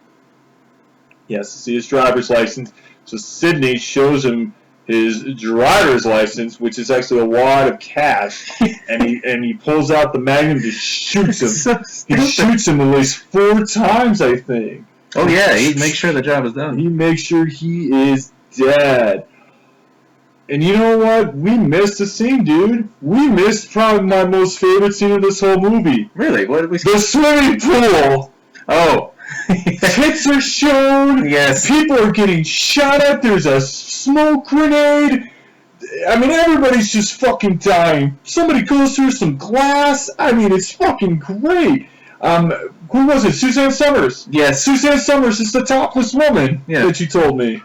he has to see his driver's license. So Sidney shows him his driver's license, which is actually a wad of cash, and he pulls out the Magnum to shoots him. So He shoots him at least 4 times, I think. Oh yeah, he makes sure the job is done. He makes sure he is dead. And you know what? We missed a scene, dude. We missed probably my most favorite scene of this whole movie. Really? What did we see? The swimming pool. Oh. Tits are shown. Yes. People are getting shot at. There's a smoke grenade. I mean, everybody's just fucking dying. Somebody goes through some glass. I mean, it's fucking great. Who was it? Suzanne Summers. Yes. Suzanne Summers is the topless woman that you told me.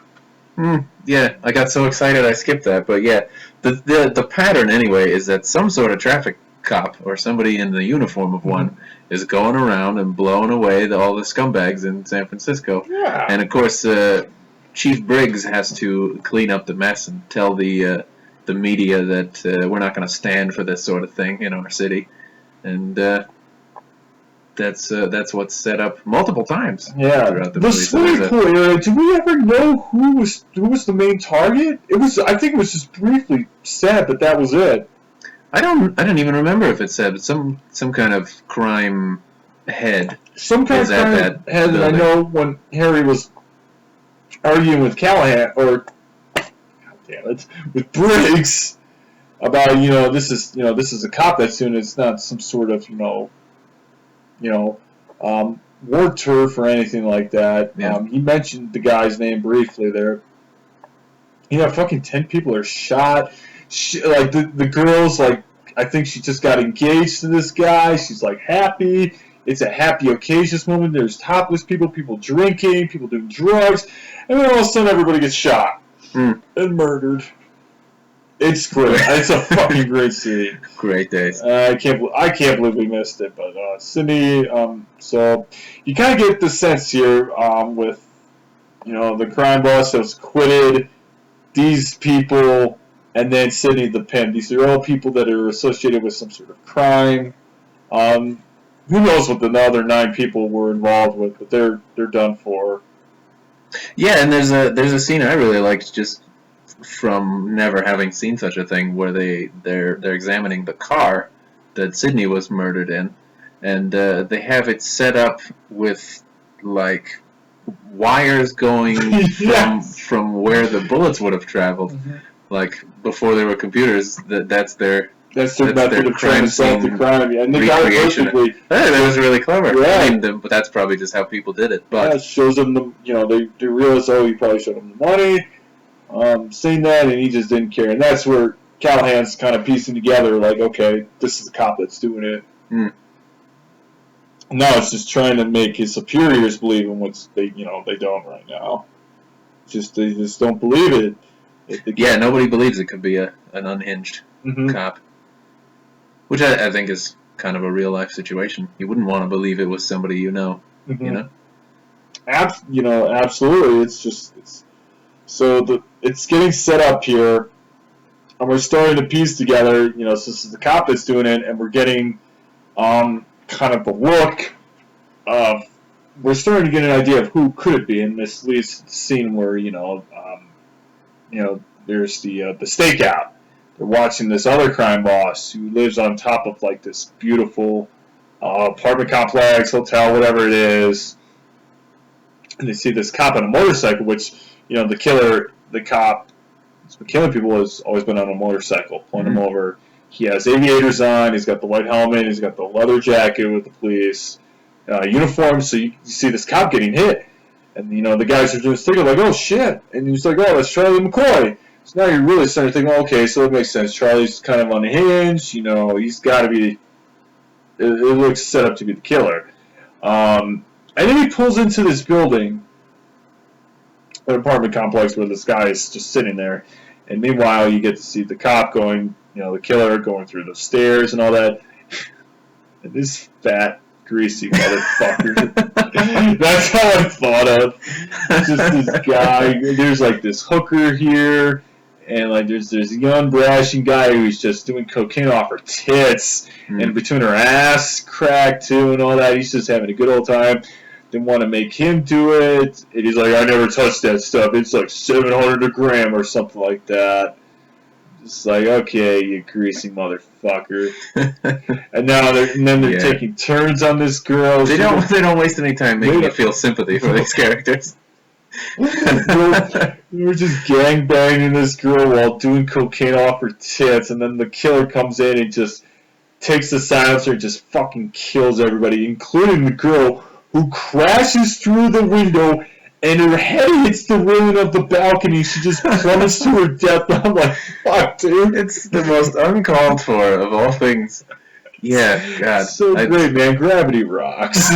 Yeah, I got so excited I skipped that. But yeah, the pattern anyway is that some sort of traffic cop or somebody in the uniform of one is going around and blowing away all the scumbags in San Francisco. Yeah. And of course, Chief Briggs has to clean up the mess and tell the media that we're not going to stand for this sort of thing in our city, and that's what's set up multiple times. Yeah. Throughout the The movie. swimming pool area. Do we ever know who was the main target? I think it was just briefly said, but that was it. I didn't even remember if it said some kind of crime head. Some kind of crime head. And I know when Harry was arguing with Callahan, or with Briggs about this is a cop that's doing it. It's not some sort of war turf or anything like that. Yeah. He mentioned the guy's name briefly there. Fucking 10 people are shot. Like the girl's like, I think she just got engaged to this guy. She's like happy. It's a happy, occasional moment. There's topless people drinking, people doing drugs, and then all of a sudden everybody gets shot and murdered. It's great. It's a fucking great scene. Great days. I can't believe we missed it. But Sidney, so you kind of get the sense here with the crime boss that was acquitted, these people, and then Sidney the Pimp. These are all people that are associated with some sort of crime. Who knows what the other 9 people were involved with, but they're done for. Yeah, and there's a scene I really liked just from never having seen such a thing where they're examining the car that Sidney was murdered in, and they have it set up with like wires going from where the bullets would have traveled. Like before there were computers, that's their method of trying to solve the crime. Yeah, and they got it perfectly. That was really clever. Yeah. I mean, but that's probably just how people did it. But it shows them they realize, he probably showed them the money. Saying that, and he just didn't care. And that's where Callahan's kind of piecing together, like, okay, this is the cop that's doing it. Now it's just trying to make his superiors believe in what they don't right now. They just don't believe it. Nobody believes it could be an unhinged cop. Which I think is kind of a real life situation. You wouldn't want to believe it was somebody you know. Absolutely. It's getting set up here, and we're starting to piece together. So this is the cop that's doing it, and we're getting kind of the look of. We're starting to get an idea of who could it be, and this leads to the scene where there's the stakeout. They're watching this other crime boss who lives on top of like this beautiful apartment complex, hotel, whatever it is, and they see this cop on a motorcycle, which the cop that's been killing people has always been on a motorcycle, pulling them over. He has aviators on. He's got the white helmet. He's got the leather jacket with the police uniform. So you see this cop getting hit, and the guys are doing sticker like, oh shit, and he's like, oh, that's Charlie McCoy. So now you're really starting to think, oh, okay, so it makes sense. Charlie's kind of unhinged. He's got to be. It looks set up to be the killer. And then he pulls into this building, an apartment complex where this guy is just sitting there, and meanwhile you get to see the cop going, the killer going through the stairs and all that, and this fat, greasy motherfucker. That's how I thought of. Just this guy. There's like this hooker here, and like there's this young brashing guy who's just doing cocaine off her tits and between her ass crack too and all that. He's just having a good old time. They want to make him do it, and he's like, I never touched that stuff. It's like 700 a gram or something like that. It's like, okay, you greasy motherfucker. And then they're taking turns on this girl. They don't waste any time making you feel sympathy for these characters. We're just gangbanging this girl while doing cocaine off her tits, and then the killer comes in and just takes the silencer and just fucking kills everybody, including the girl who crashes through the window and her head hits the railing of the balcony. She just plummets to her death. I'm like, fuck, dude. It's the most uncalled for of all things. Yeah, God. So great, man. Gravity rocks.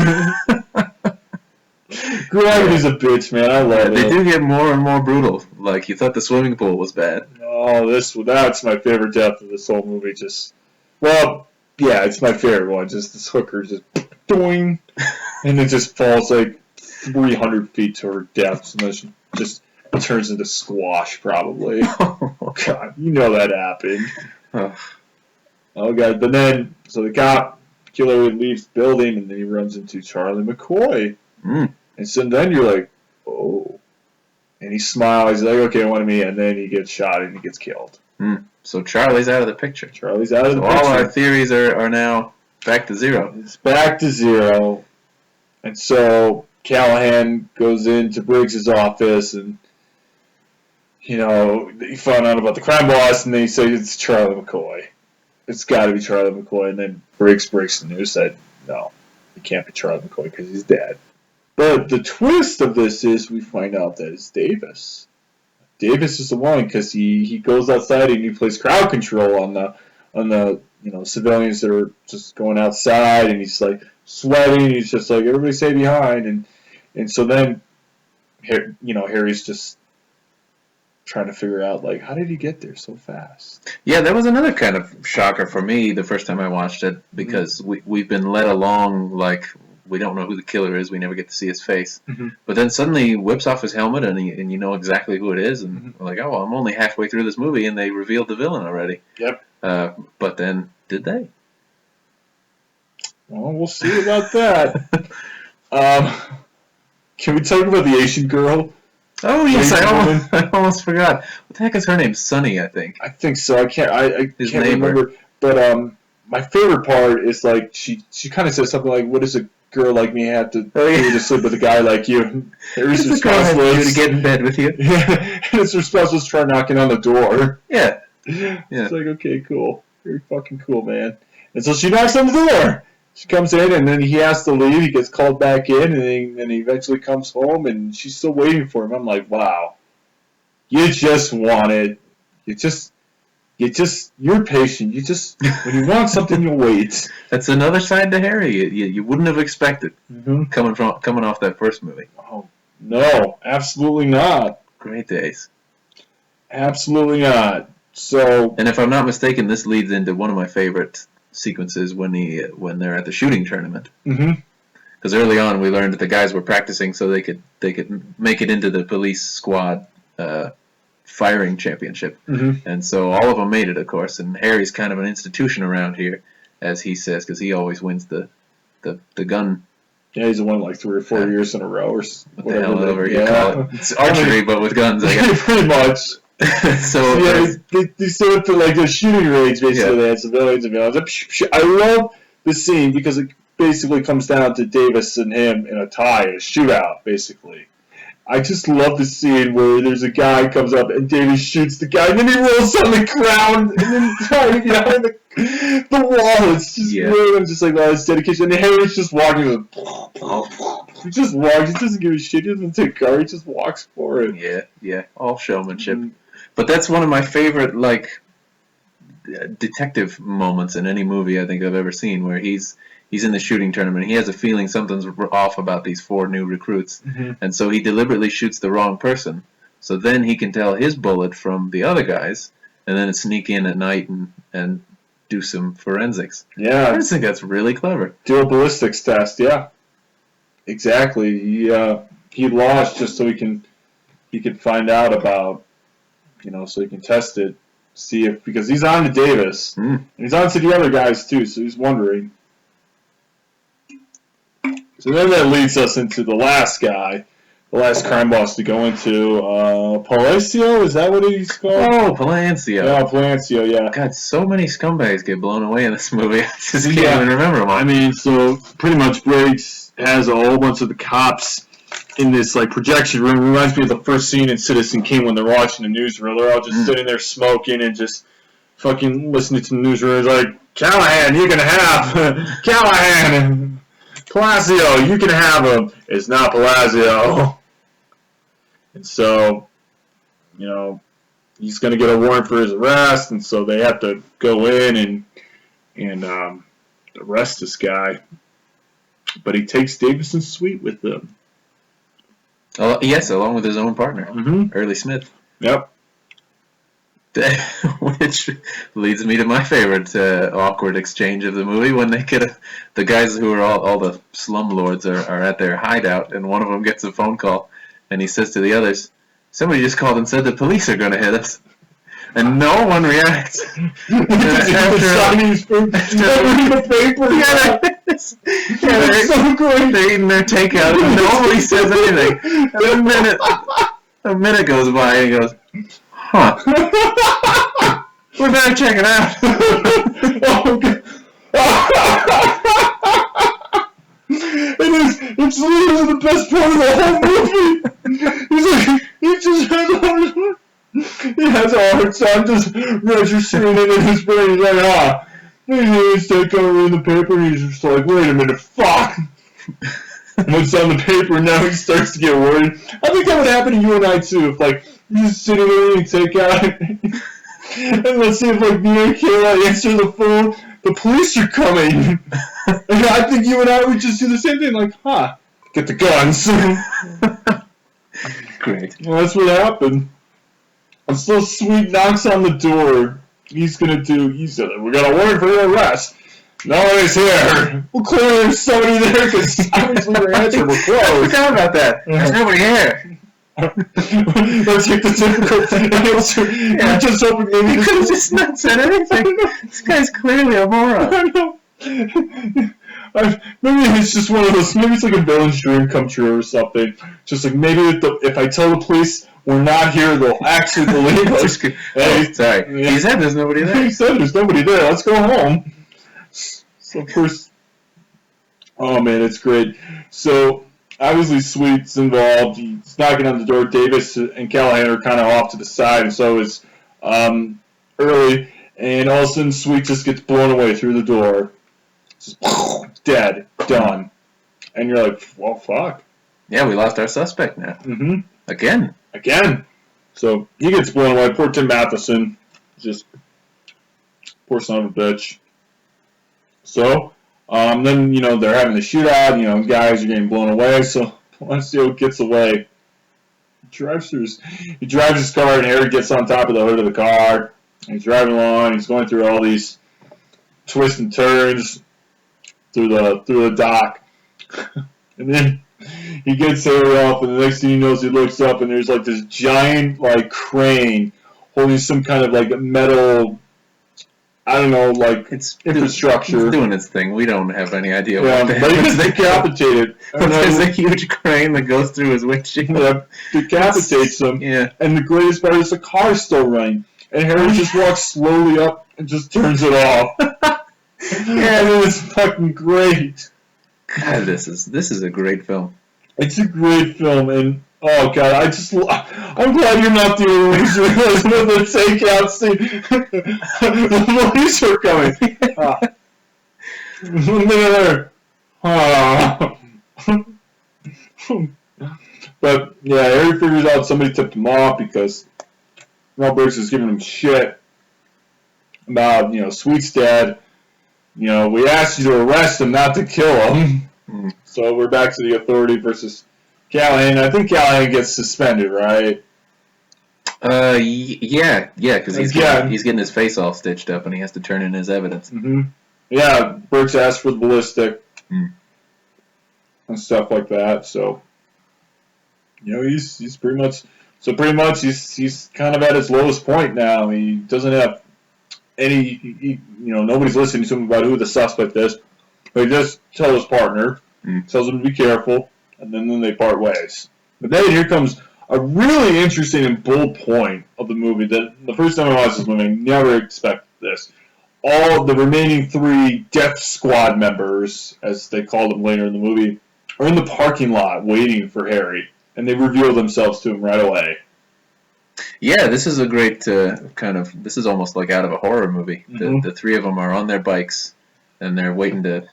Gravity's a bitch, man. I love it. They do get more and more brutal. Like, you thought the swimming pool was bad. Oh, that's my favorite death of this whole movie. It's my favorite one. Just this hooker just doing, and it just falls like 300 feet to her death, and then she just turns into squash, probably. God, you know that happened. Oh, God. But then, so the killer leaves the building, and then he runs into Charlie McCoy. And so then you're like, oh. And he smiles, he's like, okay, I want to meet, and then he gets shot and he gets killed. So Charlie's out of the picture. Charlie's out of the picture. All our theories are now back to zero. It's back to zero. And so Callahan goes into Briggs' office, and, he found out about the crime boss, and then he says it's Charlie McCoy. It's got to be Charlie McCoy. And then Briggs breaks the news that, no, it can't be Charlie McCoy because he's dead. But the twist of this is we find out that it's Davis. Davis is the one because he goes outside and he plays crowd control on the civilians that are just going outside, and he's like sweating. He's just like, everybody stay behind, and so then Harry's just trying to figure out, like, how did he get there so fast? Yeah, that was another kind of shocker for me the first time I watched it, because we've been led along like we don't know who the killer is. We never get to see his face. But then suddenly he whips off his helmet, and you know exactly who it is. And we're like, oh, well, I'm only halfway through this movie, and they revealed the villain already. Yep. But then, did they? Well, we'll see about that. Can we talk about the Asian girl? Oh, yes, I almost forgot. What the heck is her name? Sunny, I think. I think so. I can't remember. But my favorite part is, like, she kind of says something like, what does a girl like me have to do to sleep with a guy like you? Harry's response was to get in bed with you. Yeah, his response was try knocking on the door. Yeah. It's like, okay, cool. Very fucking cool, man. And so she knocks on the door. She comes in, and then he has to leave. He gets called back in, and then he eventually comes home, and she's still waiting for him. I'm like, wow. You just want it. You're patient. When you want something, you wait. That's another side to Harry you wouldn't have expected coming off that first movie. Oh, no, absolutely not. Great days. Absolutely not. So, and if I'm not mistaken, this leads into one of my favorite sequences when they're at the shooting tournament. Because early on we learned that the guys were practicing so they could make it into the police squad firing championship. And so all of them made it, of course. And Harry's kind of an institution around here, as he says, because he always wins the gun. Yeah, he's won like 3 or 4 years in a row, or what the hell ever you call it. It's archery, but with guns, I guess. Pretty much. So yeah, they set up to like a shooting range, basically. They had civilians and villains. I love the scene because it basically comes down to Davis and him in a tie, a shootout, basically. I just love the scene where there's a guy comes up and Davis shoots the guy, and then he rolls on the ground and then behind the wall. It's just really, I'm just like, wow, it's dedication. And Harry's just walking. He just walks. He doesn't give a shit. He doesn't take cover. He just walks for it. Yeah. All showmanship. But that's one of my favorite, like, detective moments in any movie I think I've ever seen, where he's in the shooting tournament. He has a feeling something's off about these 4 new recruits, and so he deliberately shoots the wrong person. So then he can tell his bullet from the other guys, and then sneak in at night and do some forensics. Yeah, I just think that's really clever. Do a ballistics test. Yeah, exactly. He lost just so he can find out about, so he can test it, see if, because he's on to Davis and he's on to the other guys too, so he's wondering. So then that leads us into the last guy, the last crime boss to go into, Palacio, is that what he's called? Oh, Palacio. Yeah, Palacio, yeah. God, so many scumbags get blown away in this movie. I just can't Yeah. even remember them all. I mean, so pretty much Briggs has a whole bunch of the cops in this like projection room. It reminds me of the first scene in Citizen Kane when they're watching the newsroom. They're all just sitting there smoking and just fucking listening to the newsroom. It's like, Callahan, you can have Callahan. Palacio, you can have him. It's not Palacio. And so, you know, he's going to get a warrant for his arrest, and so they have to go in and arrest this guy. But he takes Davison's suite with him. Oh, yes, along with his own partner, Early Smith. Yep. Which leads me to my favorite awkward exchange of the movie when they get the guys who are all the slumlords are at their hideout, and one of them gets a phone call, and he says to the others, "Somebody just called and said the police are going to hit us." And no one reacts. The paper. They're so great. They're eating their takeout, and nobody says anything. And a minute goes by, and he goes, "Huh. We better check it out." Oh, God. It's literally the best part of the whole movie. He's like, he has a hard time just registering it in his brain. He's like, he's taking over in the paper, and he's just like, wait a minute, fuck. What's on the paper, and now he starts to get worried. I think that would happen to you and I, too, if, like, you're just sitting there eating takeout, and let's see if, like, me and Kayla answer the phone, the police are coming. And I think you and I would just do the same thing, like, get the guns. Great. Well, that's what happened. And so Sweet knocks on the door. He said, we got a warrant for your arrest. Nobody's here. Well, clearly there's somebody there, because obviously their answer was closed. I forgot about that. There's nobody here. Let's take the difficult answer. I'm just hoping maybe He could have just not said anything. This guy's clearly a moron. I know. Maybe it's just one of those. Maybe it's like a villain's dream come true or something. Just like maybe if I tell the police we're not here, they'll actually believe us. Hey, sorry. Yeah. He said there's nobody there. He said there's nobody there. Let's go home. So of course, oh man, it's great. So obviously Sweet's involved. He's knocking on the door. Davis and Callahan are kind of off to the side, and so is Early. And all of a sudden, Sweet just gets blown away through the door. Just dead, done. And you're like, well, fuck. Yeah, we lost our suspect now. Mm-hmm. Again. So he gets blown away. Poor Tim Matheson. Just poor son of a bitch. So then, they're having the shootout. Guys are getting blown away. So Palacio gets away. He drives his car, and Harry gets on top of the hood of the car. He's driving along. He's going through all these twists and turns through the dock, and then he gets Harry off. And the next thing he knows, he looks up, and there's like this giant like crane holding some kind of like metal. I don't know, like it's infrastructure. It's doing its thing. We don't have any idea what the but he gets decapitated. There's a huge crane that goes through his windshield. Yeah, decapitates him. Yeah. And the greatest part is the car's still running. And Harry just walks slowly up and just turns it off. Yeah, it was fucking great. God, this is a great film. It's a great film, and oh god, I'm glad you're not the only one who's realizing the takeout scene. The police are coming. But yeah, Harry figures out somebody tipped him off because Mel Briggs is giving him shit about, Sweet's dad. We asked you to arrest him, not to kill him. So we're back to the Authority versus Callahan. I think Callahan gets suspended, right? Yeah, because he's getting his face all stitched up, and he has to turn in his evidence. Mm-hmm. Yeah, Briggs asked for the ballistic and stuff like that. So, he's pretty much. So pretty much, he's kind of at his lowest point now. He doesn't have any. Nobody's listening to him about who the suspect is. But he does tell his partner, tells him to be careful, and then they part ways. But then here comes a really interesting and bold point of the movie that the first time I watched this movie, I never expected this. All the remaining 3 Death Squad members, as they call them later in the movie, are in the parking lot waiting for Harry, and they reveal themselves to him right away. Yeah, this is a great this is almost like out of a horror movie. The 3 of them are on their bikes, and they're waiting to,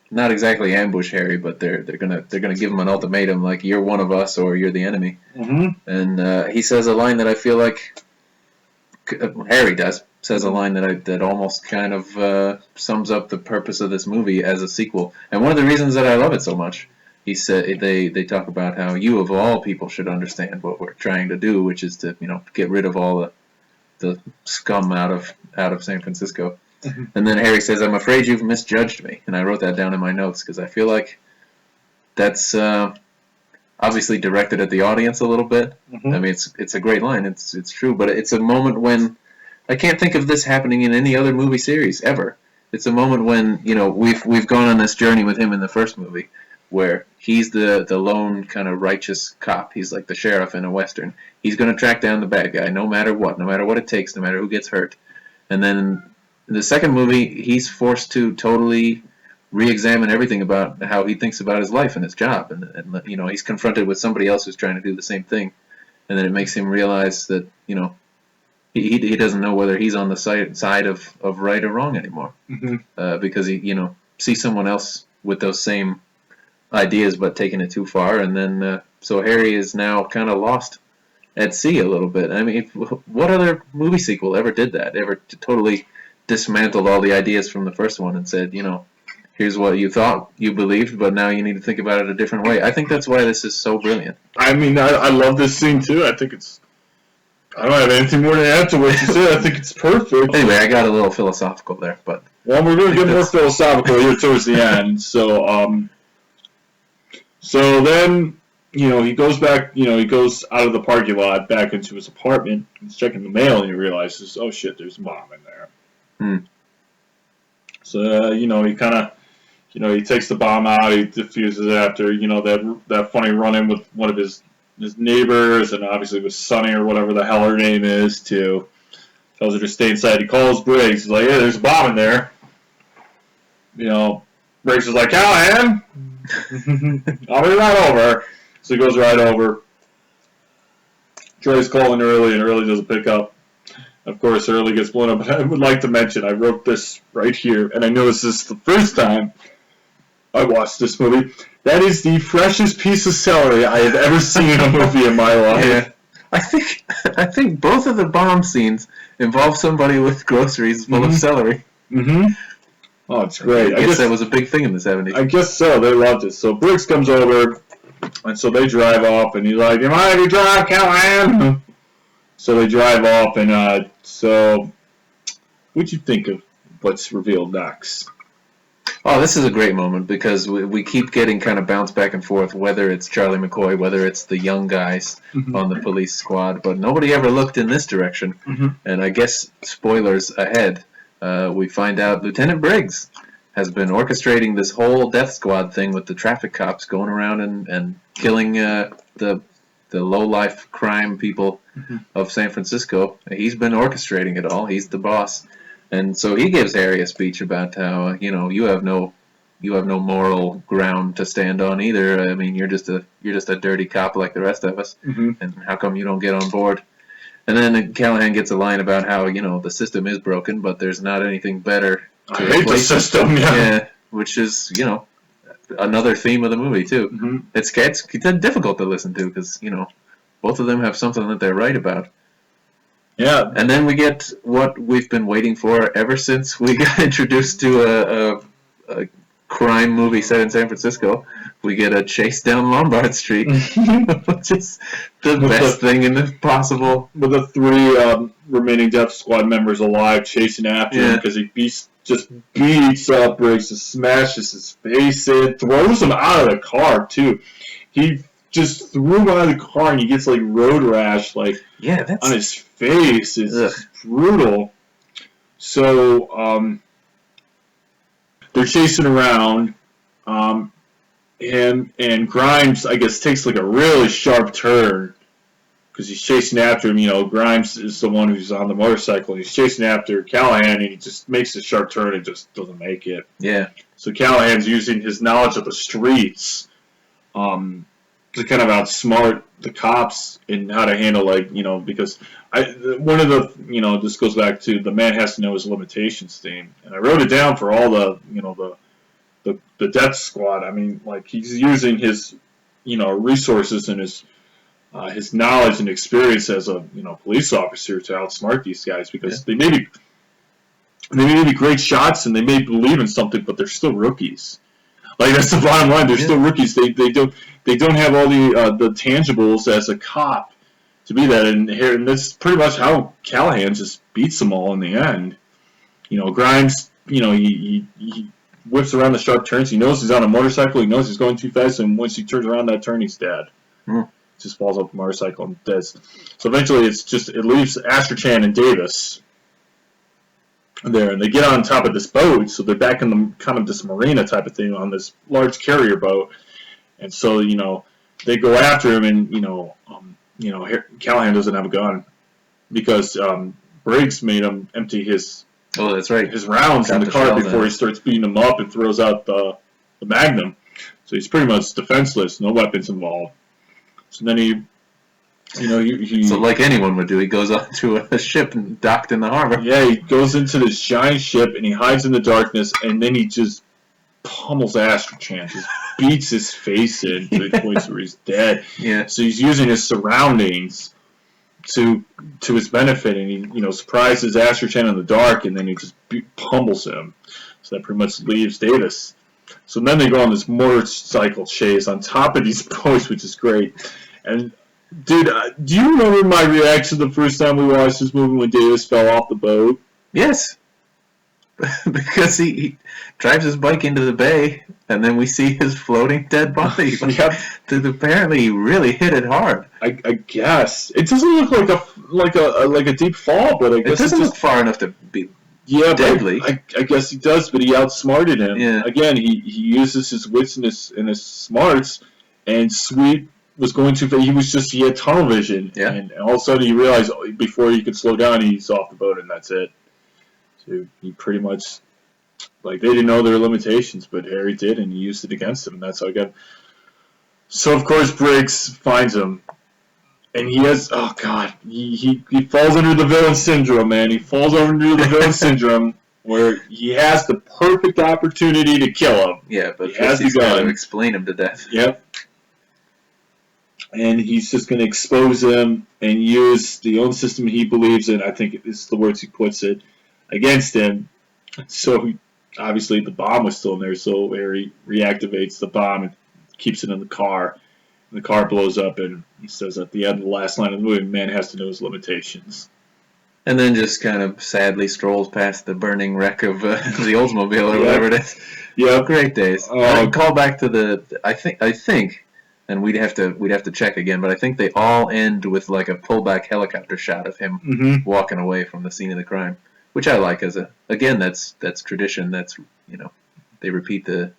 not exactly ambush Harry, but they're gonna give him an ultimatum, like, you're one of us or you're the enemy. And he says a line that I feel like Harry says a line that almost kind of sums up the purpose of this movie as a sequel. And one of the reasons that I love it so much, he said, they talk about how you of all people should understand what we're trying to do, which is to get rid of all the scum out of San Francisco. And then Harry says, "I'm afraid you've misjudged me," and I wrote that down in my notes because I feel like that's obviously directed at the audience a little bit. I mean, it's a great line. It's true, but it's a moment when I can't think of this happening in any other movie series ever. It's a moment when we've gone on this journey with him in the first movie, where he's the lone kind of righteous cop. He's like the sheriff in a western. He's going to track down the bad guy no matter what it takes, no matter who gets hurt. And then in the second movie, he's forced to totally re-examine everything about how he thinks about his life and his job. And he's confronted with somebody else who's trying to do the same thing. And then it makes him realize that, he doesn't know whether he's on the side of right or wrong anymore. Because he, sees someone else with those same ideas but taking it too far. And then, so Harry is now kind of lost at sea a little bit. I mean, what other movie sequel ever did that? Ever totally dismantled all the ideas from the first one and said, here's what you thought you believed, but now you need to think about it a different way. I think that's why this is so brilliant. I mean, I love this scene too. I think I don't have anything more to add to what you said. I think it's perfect. Anyway, I got a little philosophical there, but... Well, we're going to get more philosophical here towards the end. So then, he goes back, he goes out of the parking lot back into his apartment. He's checking the mail and he realizes, oh shit, there's a bomb in there. So, he kind of, he takes the bomb out, he defuses it after, that funny run-in with one of his neighbors, and obviously with Sunny or whatever the hell her name is, too. Tells her to stay inside. He calls Briggs. He's like, yeah, there's a bomb in there. Briggs is like, Callahan, I'll be right over. So he goes right over. Tries calling Early, and Early doesn't pick up. Of course, Early gets blown up. But I would like to mention, I wrote this right here, and I noticed this the first time I watched this movie. That is the freshest piece of celery I have ever seen in a movie in my life. Yeah. I think both of the bomb scenes involve somebody with groceries full of celery. Oh, it's great. I guess that was a big thing in the 70s. I guess so. They loved it. So Briggs comes over, and so they drive off, and he's like, "You mind if you drive, Callahan?" So they drive off, and so what'd you think of what's revealed next? Oh, this is a great moment because we keep getting kind of bounced back and forth, whether it's Charlie McCoy, whether it's the young guys on the police squad, but nobody ever looked in this direction. And I guess, spoilers ahead, we find out Lieutenant Briggs has been orchestrating this whole death squad thing with the traffic cops going around and killing the low-life crime people of San Francisco. He's been orchestrating it all. He's the boss. And so he gives Harry a speech about how, you have no moral ground to stand on either. I mean, you're just a dirty cop like the rest of us. And how come you don't get on board? And then Callahan gets a line about how, the system is broken, but there's not anything better to I hate the system, yeah, which is, another theme of the movie, too. It's difficult to listen to because, both of them have something that they're right about. Yeah. And then we get what we've been waiting for ever since we got introduced to a crime movie set in San Francisco. We get a chase down Lombard Street, which is the best thing in the possible. With the 3 remaining Death Squad members alive chasing after him because he just beats up Briggs and smashes his face in, throws him out of the car, too. He just threw him out of the car and he gets road rash on his face. It's brutal. So they're chasing around, him and Grimes, I guess, takes like a really sharp turn because he's chasing after him. You know, Grimes is the one who's on the motorcycle. He's chasing after Callahan, and he just makes a sharp turn and just doesn't make it. Yeah. So Callahan's using his knowledge of the streets to kind of outsmart the cops in how to handle, like, you know, because one of the, you know, this goes back to the man has to know his limitations theme, and I wrote it down for all the, you know, the death squad. I mean, like, he's using his, you know, resources and his knowledge and experience as a, you know, police officer to outsmart these guys because they may be great shots and they may believe in something, but they're still rookies. Like, that's the bottom line. They're still rookies. They don't have all the tangibles as a cop to be that. And that's pretty much how Callahan just beats them all in the end. You know, Grimes, you know, he whips around the sharp turns. He knows he's on a motorcycle. He knows he's going too fast. And once he turns around that turn, he's dead. Just falls off the motorcycle and dead. So eventually it leaves Astrachan and Davis there, and they get on top of this boat, so they're back in the kind of this marina type of thing on this large carrier boat, and so, you know, they go after him, and you know, Callahan doesn't have a gun because Briggs made him empty his his rounds in the car before he starts beating him up and throws out the Magnum, so he's pretty much defenseless, no weapons involved. So then he so like anyone would do, he goes onto a ship and docked in the harbor. Yeah, he goes into this giant ship and he hides in the darkness, and then he just pummels Astrachan, just beats his face in to the point where he's dead. Yeah. So he's using his surroundings to his benefit, and he, you know, surprises Astrachan in the dark, and then he just pummels him. So that pretty much leaves Davis. So then they go on this motorcycle chase on top of these boats, which is great. And dude, do you remember my reaction the first time we watched this movie when Davis fell off the boat? Yes. Because he drives his bike into the bay, and then we see his floating dead body. Yep. Apparently, he really hit it hard. I guess it doesn't look like a deep fall, but I guess it doesn't look far enough to be deadly. I guess he does, but he outsmarted him. Yeah. Again, he uses his wits and his smarts, and Sweet was going too fast. He had tunnel vision, and all of a sudden he realized before he could slow down, he's off the boat, and that's it. So he pretty much, like, they didn't know their limitations, but Harry did, and he used it against him, and that's how he got. So of course Briggs finds him, and he has, oh god, he falls under the villain syndrome, man. He falls under the villain syndrome, where he has the perfect opportunity to kill him. Yeah, but he's got to explain him to death. Yep. And he's just going to expose him and use the own system he believes in, I think is the words he puts it, against him. So obviously the bomb was still in there, so Harry reactivates the bomb and keeps it in the car. And the car blows up, and he says at the end of the last line of the movie, man has to know his limitations. And then just kind of sadly strolls past the burning wreck of the Oldsmobile or whatever it is. Yeah, great days. Call back to I think, and we'd have to check again, but I think they all end with like a pullback helicopter shot of him walking away from the scene of the crime, which I like again that's tradition. That's, you know, they repeat the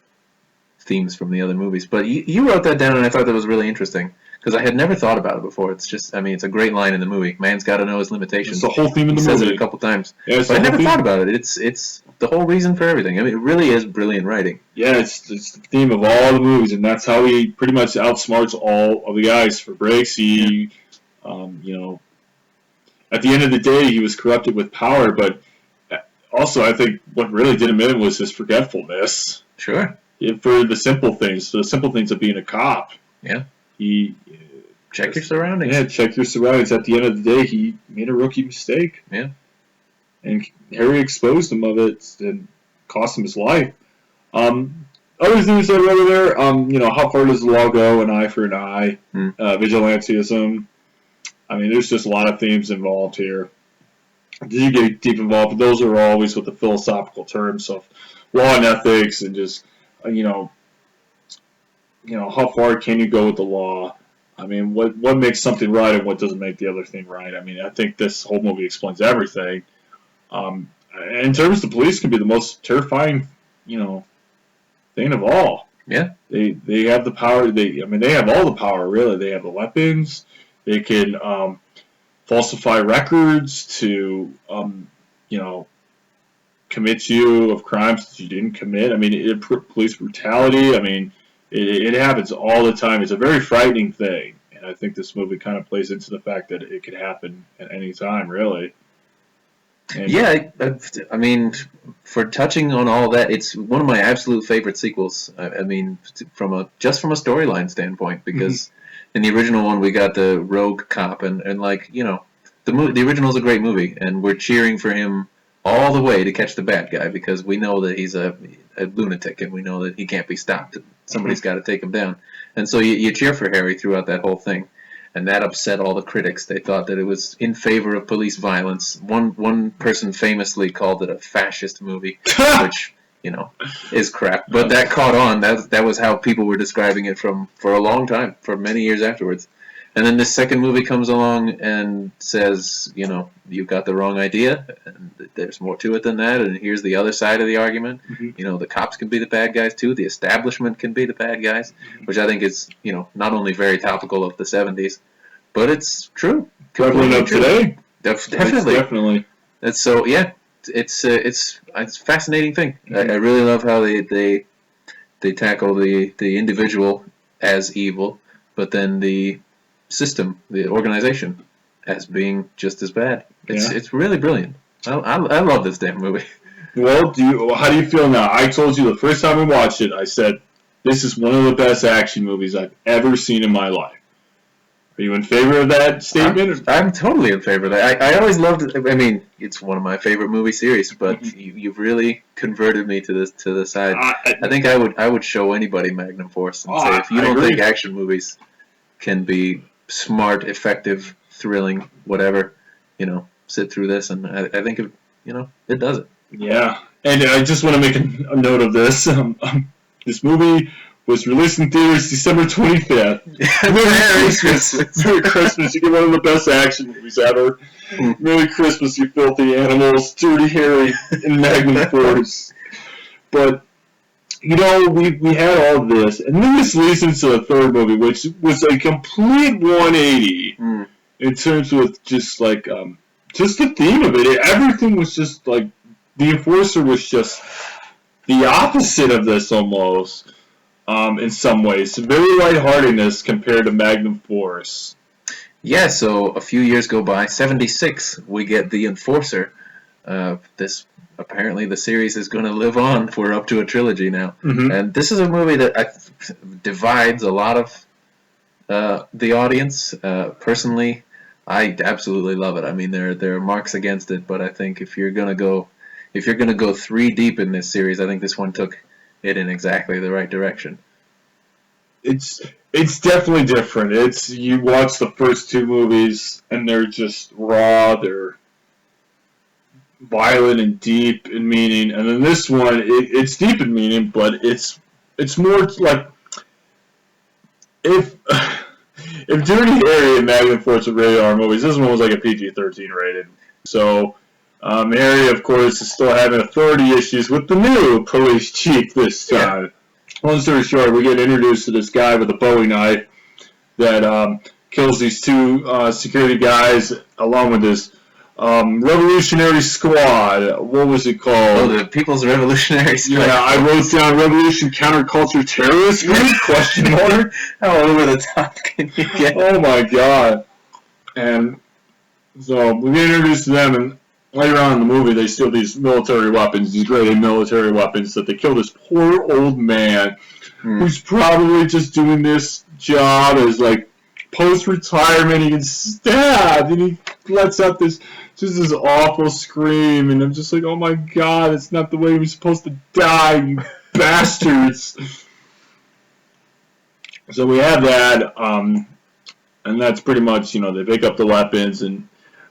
themes from the other movies. But you wrote that down, and I thought that was really interesting because I had never thought about it before. It's just, I mean, it's a great line in the movie. Man's got to know his limitations. It's the whole theme in the movie. He says it a couple times. Yeah, but I never thought about it. It's the whole reason for everything. I mean, it really is brilliant writing. Yeah, it's the theme of all the movies, and that's how he pretty much outsmarts all of the guys. For Briggs, he, you know, at the end of the day, he was corrupted with power, but also I think what really did him in was his forgetfulness. Sure. For the simple things of being a cop. Yeah. Check your surroundings. Yeah, check your surroundings. At the end of the day, he made a rookie mistake. Yeah. And Harry exposed him of it and cost him his life. Other things I wrote there, you know, how far does the law go? An eye for an eye. Vigilantism. I mean, there's just a lot of themes involved here. Did you get deep involved? But those are always with the philosophical terms of law and ethics, and just, you know, how far can you go with the law? I mean, what makes something right and what doesn't make the other thing right? I mean, I think this whole movie explains everything. In terms of the police, can be the most terrifying, you know, thing of all. Yeah. They have the power. They have all the power, really. They have the weapons. They can falsify records to, commit you of crimes that you didn't commit. I mean, police brutality. I mean, it happens all the time. It's a very frightening thing, and I think this movie kind of plays into the fact that it could happen at any time, really. And Yeah, I mean, for touching on all that, it's one of my absolute favorite sequels. I mean, from a storyline standpoint, because in the original one we got the rogue cop, and like the original is a great movie, and we're cheering for him all the way to catch the bad guy because we know that he's a lunatic, and we know that he can't be stopped. Somebody's got to take him down, and so you cheer for Harry throughout that whole thing. And that upset all the critics. They thought that it was in favor of police violence. One person famously called it a fascist movie, which is crap. But that caught on. That was how people were describing it for a long time, for many years afterwards. And then this second movie comes along and says, you've got the wrong idea, and there's more to it than that, and here's the other side of the argument. The cops can be the bad guys too, the establishment can be the bad guys, which I think is, not only very topical of the 70s, but it's true. prevalent of today. Definitely. And so, yeah, it's a fascinating thing. I really love how they tackle the individual as evil, but then the system, the organization, as being just as bad. It's really brilliant. I love this damn movie. Well, how do you feel now? I told you the first time we watched it, I said, this is one of the best action movies I've ever seen in my life. Are you in favor of that statement? I'm totally in favor of that. I always loved it. I mean, it's one of my favorite movie series, but you've really converted me to the side. I think I would show anybody Magnum Force and say, if you don't think action movies can be smart, effective, thrilling, whatever, sit through this, and I think it does it. Yeah, and I just want to make a note of this. This movie was released in theaters December 25th. Merry Christmas! Merry Christmas! You get one of the best action movies ever. Merry Christmas, you filthy animals! Dirty Harry and Magnum Force. But we had all of this, and then this leads into the third movie, which was a complete 180 in terms of just the theme of it. Everything was just like the Enforcer was just the opposite of this almost, in some ways. Very lightheartedness compared to Magnum Force. Yeah, so a few years go by. 1976, we get The Enforcer. Apparently the series is going to live on. We're up to a trilogy now. And this is a movie that divides a lot of the audience. Personally, I absolutely love it. I mean, there are marks against it, but I think if you're gonna go 3 deep in this series, I think this one took it in exactly the right direction. It's definitely different. You watch the first 2 movies and they're just raw. They're violent and deep in meaning, and then this one it's deep in meaning, but it's more like if Dirty Harry and Magnum Force were rated R movies, this one was like a PG-13 rated. So Harry, of course, is still having authority issues with the new police chief this time. Yeah. Long story short, we get introduced to this guy with a Bowie knife that kills these 2 security guys along with this Revolutionary Squad. What was it called? Oh, the People's Revolutionary Squad. Yeah, I wrote down Revolution Counterculture Terrorist Group, question mark. How over the top can you get? Oh my god. And so we get introduced to them, and later on in the movie they steal these military weapons, these great military weapons, that they kill this poor old man who's probably just doing this job as like post-retirement. He gets stabbed and he lets out this awful scream, and I'm just like, oh my god, it's not the way he was supposed to die, you bastards. So we have that, and that's pretty much, they pick up the weapons, and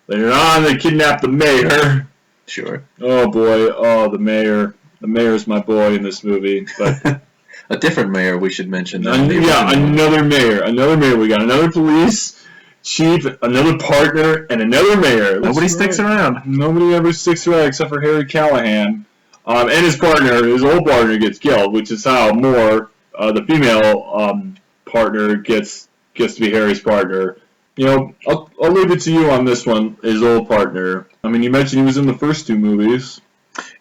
later on they kidnap the mayor. Sure. Oh boy, the mayor. The mayor's my boy in this movie, but a different mayor, we should mention. Another mayor. We got another police chief, another partner, and another mayor. Nobody sticks around. Nobody ever sticks around except for Harry Callahan. And his old partner gets killed, which is how more the female partner gets to be Harry's partner. You know, I'll leave it to you on this one, his old partner. I mean, you mentioned he was in the first 2 movies.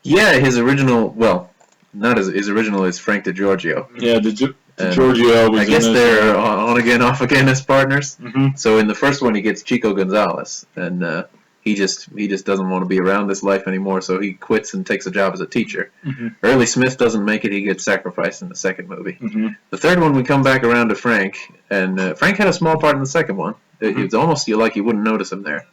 Yeah, his original, well, not his original is Frank DiGiorgio. Yeah, DiGiorgio was I guess they're on again, off again as partners. Mm-hmm. So in the first one, he gets Chico Gonzalez, and he just doesn't want to be around this life anymore, so he quits and takes a job as a teacher. Mm-hmm. Early Smith doesn't make it; he gets sacrificed in the second movie. Mm-hmm. The third one, we come back around to Frank, and Frank had a small part in the second one. Mm-hmm. It's almost like you wouldn't notice him there.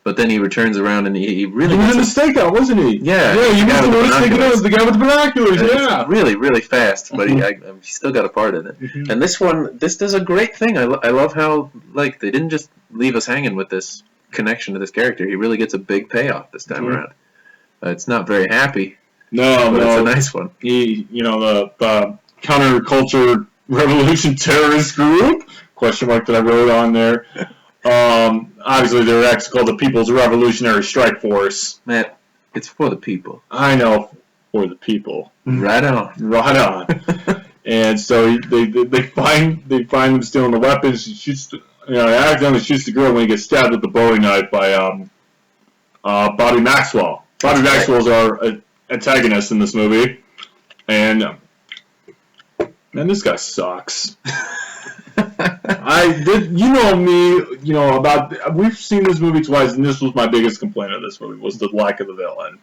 But then he returns around and he really... He was in the Stakeout, wasn't he? Yeah. Yeah, you must have noticed Stakeout, the guy with the binoculars, yeah. It's really, really fast, but he still got a part in it. Mm-hmm. And this does a great thing. I love how, like, they didn't just leave us hanging with this connection to this character. He really gets a big payoff this time around. It's not very happy. No. It's a nice one. He, the counterculture revolution terrorist group, question mark that I wrote on there. Obviously, they're actually called the People's Revolutionary Strike Force. Matt, it's for the people. I know, for the people. Right on. Right on. And so they find him stealing the weapons. He shoots, he accidentally shoots the girl when he gets stabbed with the Bowie knife by Bobby Maxwell. Bobby Maxwell's our antagonist in this movie, and man, this guy sucks. You know me, we've seen this movie twice, and this was my biggest complaint of this movie, was the lack of the villain.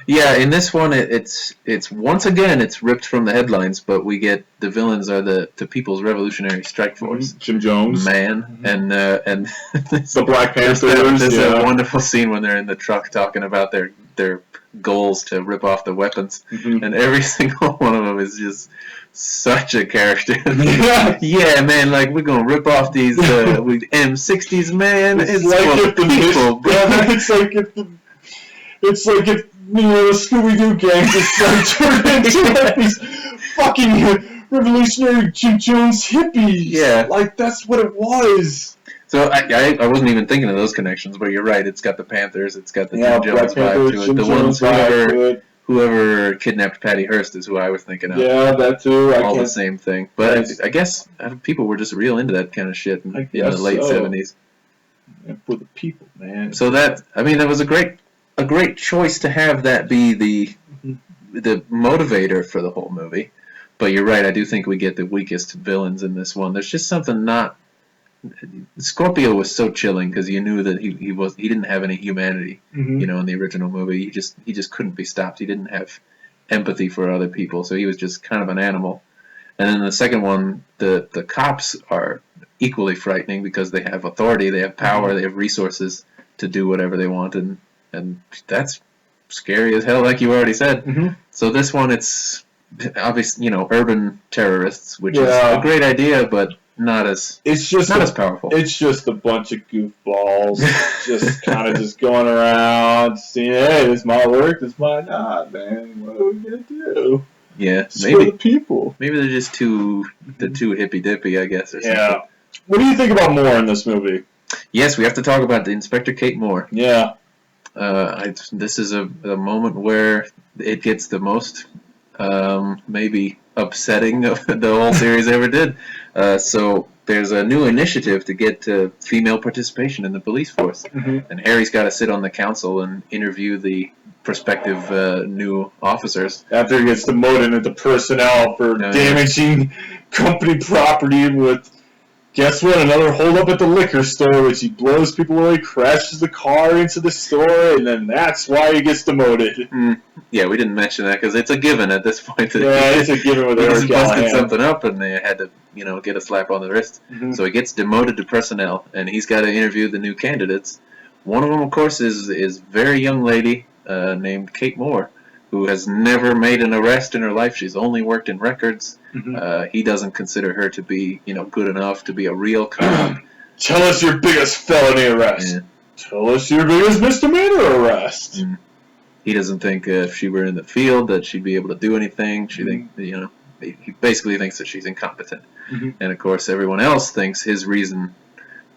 Yeah, in this one, it's once again, it's ripped from the headlines, but we get the villains are the People's Revolutionary Strike Force. Jim Jones. Man, and the Black Panthers. There's a wonderful scene when they're in the truck talking about their goals to rip off the weapons, and every single one of them is just such a character. Yeah, man, like, we're gonna rip off these M60s, man. It's like if the people, brother. It's like if the Scooby-Doo gang just turned into like these fucking revolutionary Jim Jones hippies. Yeah, like that's what it was. So I wasn't even thinking of those connections, but you're right. It's got the Panthers. It's got the Jim Jones vibe to it. The ones whoever kidnapped Patty Hearst is who I was thinking of. Yeah, that too. All the same thing. But I guess people were just real into that kind of shit in the late 70s. Yeah, for the people, man. So that was a great choice to have that be the motivator for the whole movie. But you're right. I do think we get the weakest villains in this one. There's just something not. Scorpio was so chilling because you knew that he didn't have any humanity, in the original movie. He just couldn't be stopped. He didn't have empathy for other people, so he was just kind of an animal. And then the second one, the cops are equally frightening because they have authority, they have power, they have resources to do whatever they want, and that's scary as hell, like you already said. So this one, it's obviously urban terrorists, which is a great idea, but not as powerful. It's just a bunch of goofballs, just kind of just going around, seeing, hey, this might work, this might not, man. What are we gonna do? Yeah, maybe the people. Maybe they're just too hippy dippy, I guess. Or something. Yeah. What do you think about Moore in this movie? Yes, we have to talk about the Inspector Kate Moore. Yeah. This is a moment where it gets the most maybe upsetting of the whole series ever did. So there's a new initiative to get female participation in the police force, and Harry's got to sit on the council and interview the prospective new officers. After he gets demoted into personnel for damaging company property with, guess what, another holdup at the liquor store, which he blows people away, crashes the car into the store, and then that's why he gets demoted. Yeah, we didn't mention that because it's a given at this point. Yeah, it's a given with Eric Callahan. He busted Callahan. something up, and they had to, get a slap on the wrist. So he gets demoted to personnel, and he's got to interview the new candidates. One of them, of course, is very young lady named Kate Moore, who has never made an arrest in her life. She's only worked in records. He doesn't consider her to be, good enough to be a real cop. Tell us your biggest felony arrest. Yeah. Tell us your biggest misdemeanor arrest. He doesn't think if she were in the field that she'd be able to do anything. He basically thinks that she's incompetent. And of course, everyone else thinks his reason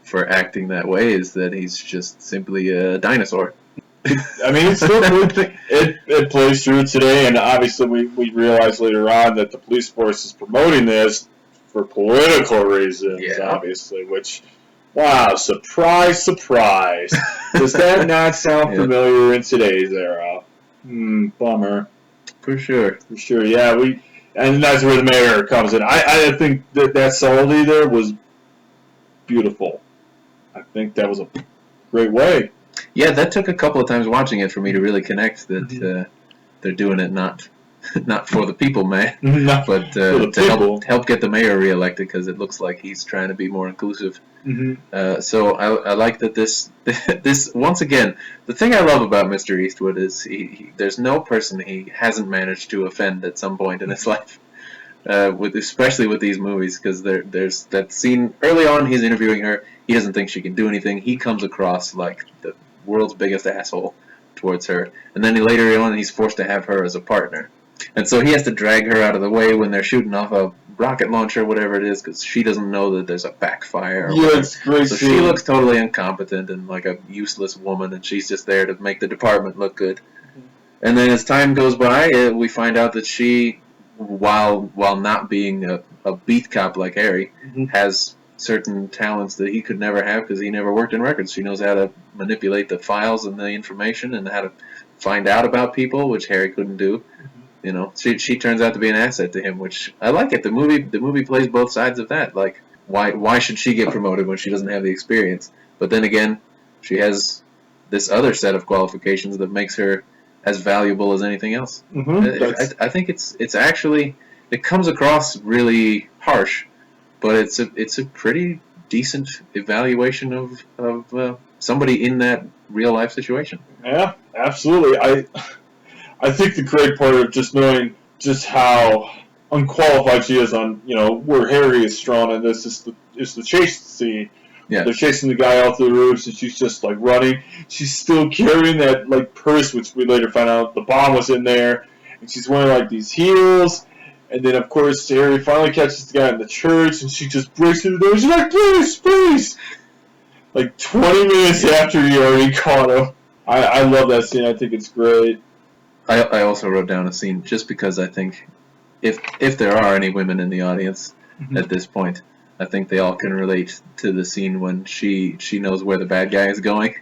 for acting that way is that he's just simply a dinosaur. I mean, it's still it plays through today, and obviously we realize later on that the police force is promoting this for political reasons, obviously, which, wow, surprise, surprise. Does that not sound familiar in today's era? Bummer. For sure. For sure, yeah. And that's where the mayor comes in. I think that subtlety there was beautiful. I think that was a great way. Yeah, that took a couple of times watching it for me to really connect that they're doing it not for the people, man, but to help get the mayor reelected, because it looks like he's trying to be more inclusive. So I like that this once again, the thing I love about Mr. Eastwood is there's no person he hasn't managed to offend at some point in his life. Especially with these movies, because there's that scene early on. He's interviewing her. He doesn't think she can do anything. He comes across like the world's biggest asshole towards her, and then later on he's forced to have her as a partner, and so he has to drag her out of the way when they're shooting off a rocket launcher, whatever it is, because she doesn't know that there's a backfire. It's great. So she looks totally incompetent and like a useless woman, and she's just there to make the department look good. And then as time goes by, we find out that she, while not being a beat cop like Harry, has certain talents that he could never have because he never worked in records. She knows how to manipulate the files and the information and how to find out about people, which Harry couldn't do. You know, she turns out to be an asset to him, which I like it. The movie plays both sides of that. Like, why should she get promoted when she doesn't have the experience? But then again, she has this other set of qualifications that makes her as valuable as anything else. I think it's actually, it comes across really harsh, but it's a pretty decent evaluation of somebody in that real life situation. Yeah, absolutely. I think the great part of just knowing just how unqualified she is on, where Harry is strong in this is the chase scene. Yeah. They're chasing the guy off the roofs, and she's just like running. She's still carrying that like purse, which we later found out the bomb was in there, and she's wearing like these heels. And then of course Harry finally catches the guy in the church, and she just breaks through the door. She's like, please! Like 20 minutes after he already caught him. I love that scene. I think it's great. I also wrote down a scene just because I think if there are any women in the audience at this point, I think they all can relate to the scene when she knows where the bad guy is going,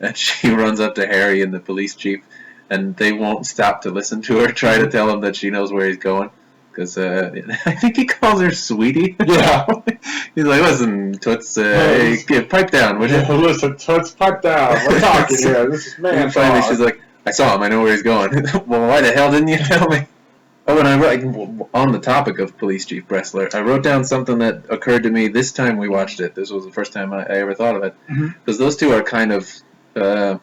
and she runs up to Harry and the police chief, and they won't stop to listen to her try to tell him that she knows where he's going, because I think he calls her sweetie. Yeah. He's like, listen, Toots, hey, pipe down, would you? Listen, Toots, pipe down. We're talking here. This is man. And finally she's like, I saw him. I know where he's going. Well, why the hell didn't you tell me? Oh, and I wrote, on the topic of Police Chief Bressler, I wrote down something that occurred to me this time we watched it. This was the first time I ever thought of it. Because those two are kind of at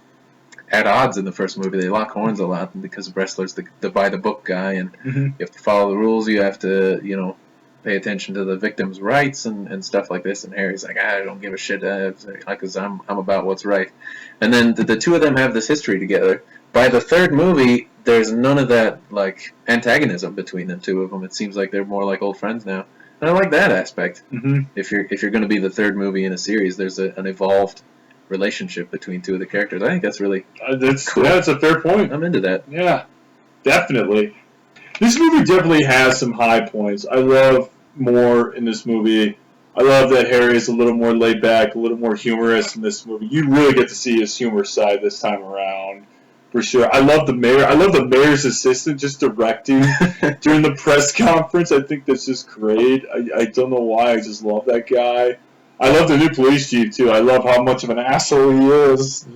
odds in the first movie. They lock horns a lot because Bressler's the by-the-book guy, and you have to follow the rules. You have to, pay attention to the victim's rights and stuff like this. And Harry's like, I don't give a shit because I'm about what's right. And then the two of them have this history together. By the third movie, there's none of that like antagonism between the two of them. It seems like they're more like old friends now, and I like that aspect. If you're going to be the third movie in a series, there's an evolved relationship between two of the characters. I think that's really cool. Yeah, that's a fair point. I'm into that. Yeah, definitely. This movie definitely has some high points. I love more in this movie. I love that Harry is a little more laid back, a little more humorous in this movie. You really get to see his humor side this time around. For sure. I love the mayor. I love the mayor's assistant just directing during the press conference. I think that's just great. I don't know why. I just love that guy. I love the new police chief, too. I love how much of an asshole he is.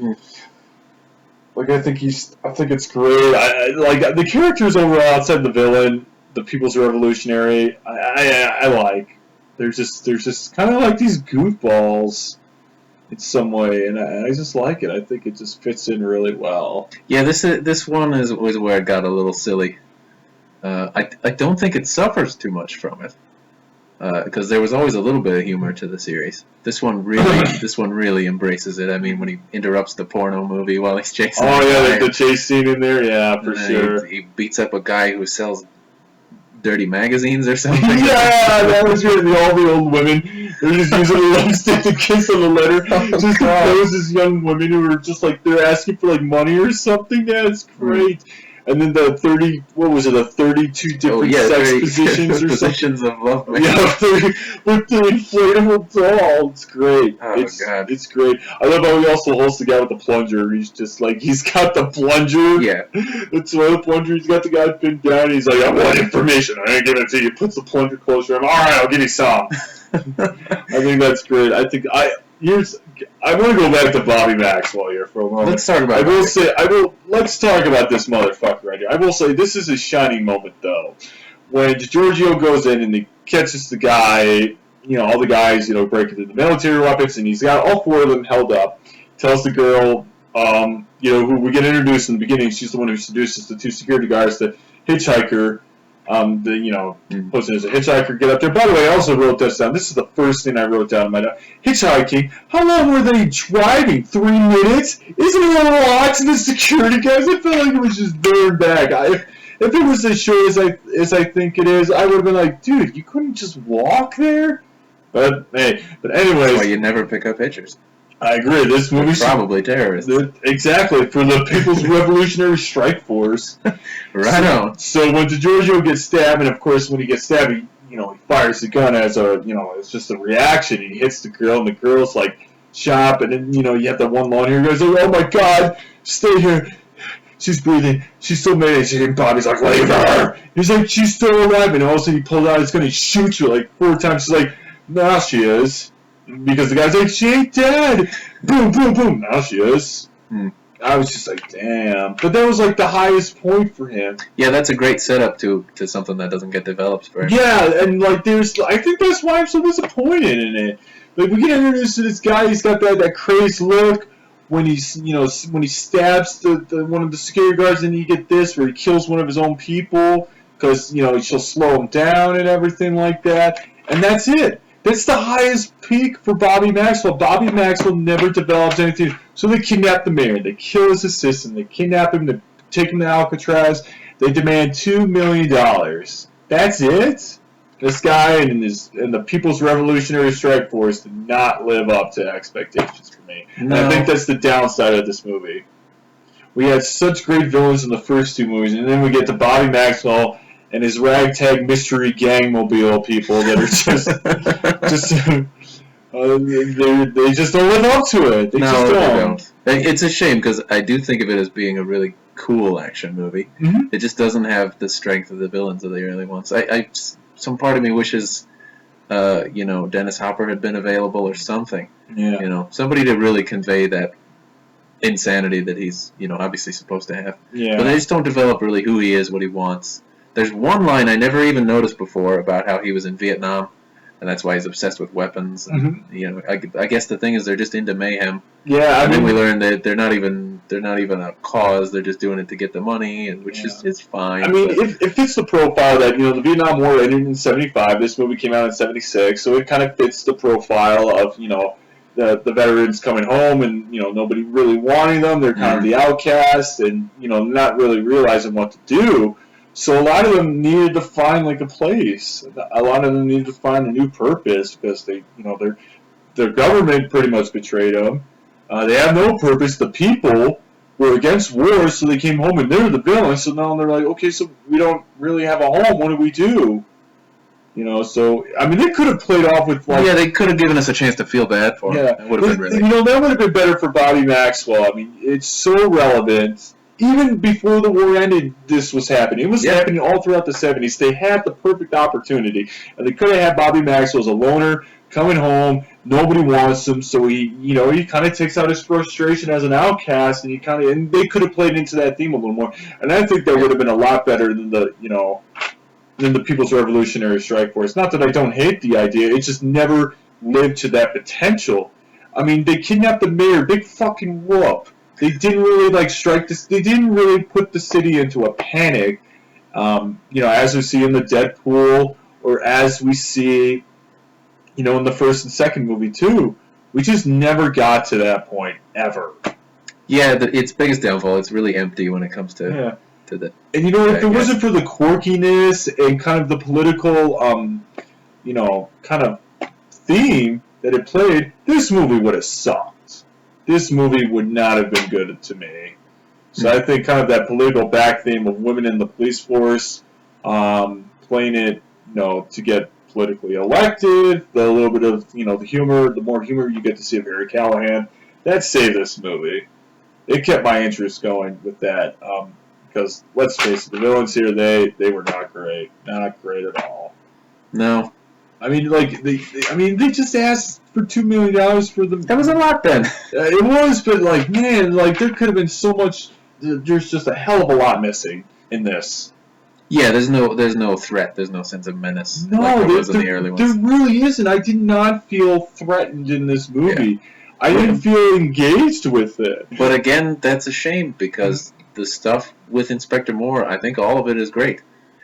Like, I think it's great. I like the characters overall outside the villain, the People's Revolutionary, I like. They're just kind of like these goofballs in some way, and I just like it. I think it just fits in really well. Yeah, this one was where it got a little silly. I don't think it suffers too much from it, because there was always a little bit of humor to the series. This one really embraces it. I mean, when he interrupts the porno movie while he's chasing. Oh yeah, the chase scene in there. Yeah, for sure. He beats up a guy who sells dirty magazines or something. Yeah, that was good. All the old women, they're just using a lipstick to kiss on the letter. Just those young women who are just like, they're asking for like money or something. That's great. And then the 32 different sex positions or positions something. of love. Yeah, with the inflatable doll. It's great. Oh, God. It's great. I love how he also holds the guy with the plunger. He's just like, he's got the plunger. Yeah. The toilet plunger. He's got the guy pinned down. He's like, I want information. I ain't giving it to you. Puts the plunger closer. I'm all right. I'll give you some. I think that's great. I want to go back to Bobby Maxwell here for a moment. Let's talk about Let's talk about this motherfucker right here. I will say this is a shining moment though. When DiGiorgio goes in and he catches the guy, all the guys, breaking into the military weapons, and he's got all 4 of them held up. Tells the girl, who we get introduced in the beginning, she's the one who seduces the 2 security guards, the hitchhiker. Posing as a hitchhiker, get up there. By the way, I also wrote this down. This is the first thing I wrote down in my note. Hitchhiking. How long were they driving? 3 minutes? Isn't it a lot? And the security guys, I felt like it was just burned back. If it was as short as I think it is, I would have been like, dude, you couldn't just walk there? But anyways. That's why you never pick up hitchers. I agree. This movie probably terrorists. Exactly, for the People's Revolutionary Strike Force. Right on. So when DiGiorgio gets stabbed, and of course when he gets stabbed, he fires the gun as it's just a reaction. He hits the girl, and the girl's like chop, and then you have that one line here. He goes, "Oh my God, stay here. She's breathing. She's still managing." And Bobby's like, "Leave her." He's like, "She's still alive," and all of a sudden he pulls out his gun, he shoots her like 4 times. She's like, "Now she is." Because the guy's like, she ain't dead. Boom, boom, boom. Now she is. I was just like, damn. But that was like the highest point for him. Yeah, that's a great setup to something that doesn't get developed very much. Yeah, and like I think that's why I'm so disappointed in it. Like we get introduced to this guy, he's got that crazed look when he's when he stabs the one of the security guards, and you get this where he kills one of his own people because she'll slow him down and everything like that. And that's it. That's the highest peak for Bobby Maxwell. Bobby Maxwell never develops anything. So they kidnap the mayor. They kill his assistant. They kidnap him. They take him to Alcatraz. They demand $2 million. That's it? This guy and the People's Revolutionary Strike Force did not live up to expectations for me. No. And I think that's the downside of this movie. We had such great villains in the first 2 movies, and then we get to Bobby Maxwell and his ragtag mystery gangmobile people that are they just don't live up to it. They don't. It's a shame because I do think of it as being a really cool action movie. Mm-hmm. It just doesn't have the strength of the villains of the early ones. Some part of me wishes, Dennis Hopper had been available or something. Yeah. Somebody to really convey that insanity that he's, obviously supposed to have. Yeah. But they just don't develop really who he is, what he wants. There's one line I never even noticed before about how he was in Vietnam, and that's why he's obsessed with weapons. And, I guess the thing is they're just into mayhem. Yeah, then we learn that they're not even a cause. They're just doing it to get the money, and which is fine. I mean, it fits the profile that the Vietnam War ended in '75. This movie came out in '76, so it kind of fits the profile of the veterans coming home and nobody really wanting them. They're kind of the outcasts and not really realizing what to do. So a lot of them needed to find like a place. A lot of them needed to find a new purpose because they, their government pretty much betrayed them. They have no purpose. The people were against war, so they came home and they're the villains. So now they're like, okay, so we don't really have a home. What do we do? So I mean, they could have played off with like, they could have given us a chance to feel bad for him. That would have been really. That would have been better for Bobby Maxwell. I mean, it's so relevant. Even before the war ended, this was happening. It was happening all throughout the 70s. They had the perfect opportunity. And they could have had Bobby Maxwell as a loner, coming home, nobody wants him, so he kind of takes out his frustration as an outcast, and they could have played into that theme a little more. And I think that would have been a lot better than the People's Revolutionary Strike Force. Not that I don't hate the idea, it just never lived to that potential. I mean, they kidnapped the mayor, big fucking whoop. They didn't really strike this. They didn't really put the city into a panic. As we see in the Deadpool, or as we see, in the first and second movie too. We just never got to that point ever. Yeah, its biggest downfall. It's really empty when it comes to to the. And if it wasn't for the quirkiness and kind of the political, kind of theme that it played, this movie would have sucked. This movie would not have been good to me. So I think kind of that political back theme of women in the police force, playing it, to get politically elected, the little bit of, the humor, the more humor you get to see of Harry Callahan, that saved this movie. It kept my interest going with that, because let's face it, the villains here, they were not great at all. No. I mean, they just asked for $2 million for them. That was a lot then. It was, but man, there could have been so much. There's just a hell of a lot missing in this. Yeah, there's no threat. There's no sense of menace. No, like there was in the early ones. There really isn't. I did not feel threatened in this movie. Yeah. I didn't feel engaged with it. But again, that's a shame because the stuff with Inspector Moore, I think all of it is great.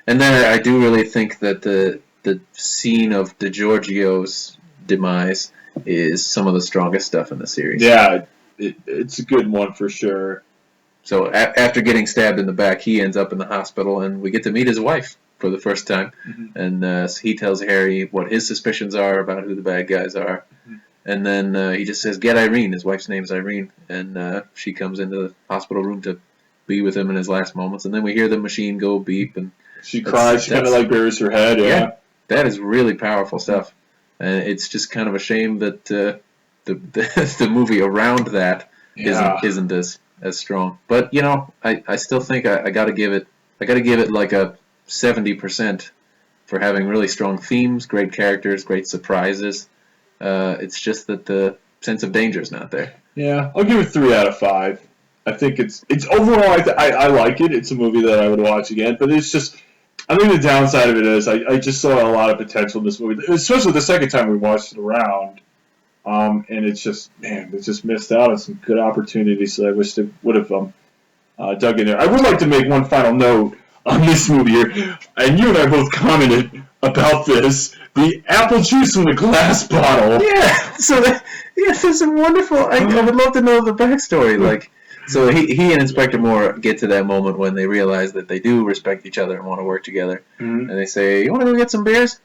And then I do really think that the scene of DiGiorgio's demise is some of the strongest stuff in the series. Yeah, it's a good one for sure. So after getting stabbed in the back, he ends up in the hospital, and we get to meet his wife for the first time. Mm-hmm. And so he tells Harry what his suspicions are about who the bad guys are. Mm-hmm. And then he just says, "Get Irene." His wife's name's Irene. And she comes into the hospital room to be with him in his last moments. And then we hear the machine go beep. And she cries. She kind of buries her head. Yeah. That is really powerful stuff. And it's just kind of a shame that the movie around that isn't as strong. But I still think I gotta give it like a 70% for having really strong themes, great characters, great surprises. It's just that the sense of danger is not there. Yeah, I'll give it 3 out of 5. I think it's overall I like it. It's a movie that I would watch again, but it's just. I think the downside of it is I just saw a lot of potential in this movie, especially the second time we watched it around. And it's just, man, it just missed out on some good opportunities that I wish they would have dug in there. I would like to make one final note on this movie here, and you and I both commented about this, the apple juice from the glass bottle. Yeah, so there's some wonderful, I would love to know the backstory, So he and Inspector Moore get to that moment when they realize that they do respect each other and want to work together. Mm-hmm. And they say, "You want to go get some beers?"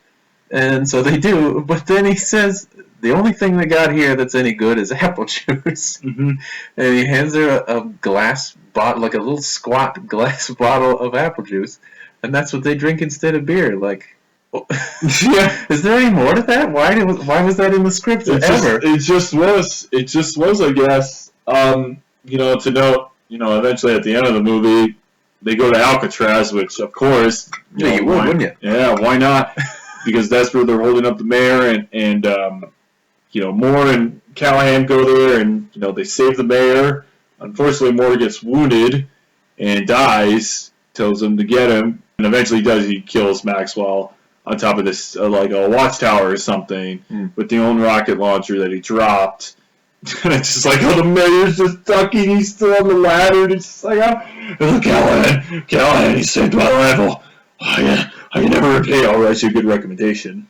And so they do, but then he says, "The only thing they got here that's any good is apple juice." Mm-hmm. And he hands her a glass bottle, like a little squat glass bottle of apple juice, and that's what they drink instead of beer. Yeah. Is there any more to that? Why was that in the script ever? It just was, I guess. To note, eventually at the end of the movie, they go to Alcatraz, which, of course, you would, wouldn't you? Yeah, why not? Because that's where they're holding up the mayor, and Moore and Callahan go there, and they save the mayor. Unfortunately, Moore gets wounded and dies. Tells them to get him, and eventually does. He kills Maxwell on top of this, like a watchtower or something, with the own rocket launcher that he dropped. And it's just the mayor's just ducking, he's still on the ladder, and it's just Callahan, he saved my rival. Oh, yeah, I can never repay. I'll write you a good recommendation.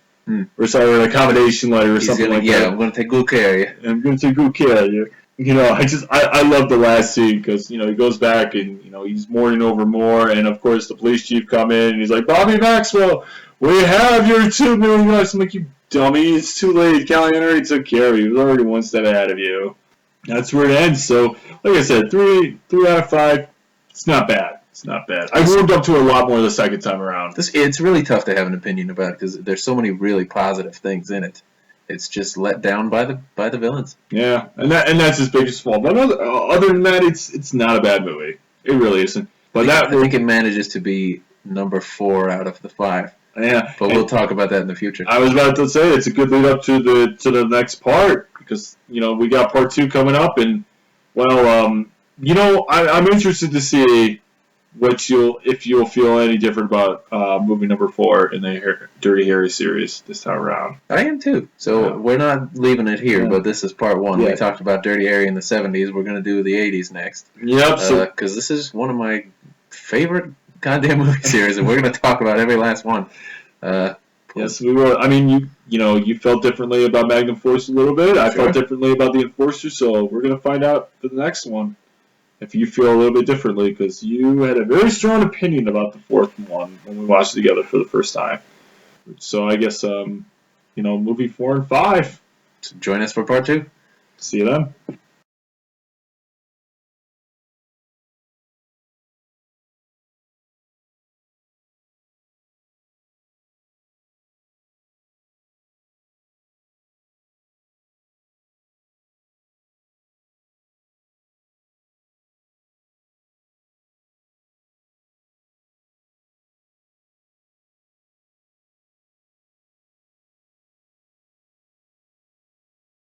Or sorry, an accommodation letter or something like that. Yeah, I'm going to take good care of you. I'm going to take good care of you. I love the last scene because, he goes back and, he's mourning over Moore, and of course the police chief come in and he's like, "Bobby Maxwell, we have your $2 million. I'm like, "You dummy, it's too late. Callahan already took care of you. He was already one step ahead of you." That's where it ends. So, like I said, 3 out of 5. It's not bad. It's not bad. I warmed up to it a lot more the second time around. It's really tough to have an opinion about it because there's so many really positive things in it. It's just let down by the villains. Yeah, and that's his biggest fault. But other than that, it's not a bad movie. It really isn't. But I think it manages to be number 4 out of the 5. Yeah, but we'll talk about that in the future. I was about to say it's a good lead up to the next part because we got part 2 coming up, and I'm interested to see if you'll feel any different about movie number 4 in the Dirty Harry series this time around. I am too. So we're not leaving it here, but this is part 1. Yeah. We talked about Dirty Harry in the 70s. We're going to do the 80s next. Yep. Because this is one of my favorite goddamn movie series, and we're going to talk about every last one. Yes, we will. I mean, you felt differently about Magnum Force a little bit. I felt differently about the Enforcer, so we're going to find out for the next one. if you feel a little bit differently, because you had a very strong opinion about the fourth one when we watched it together for the first time. So I guess, movie 4 and 5. So join us for part 2. See you then.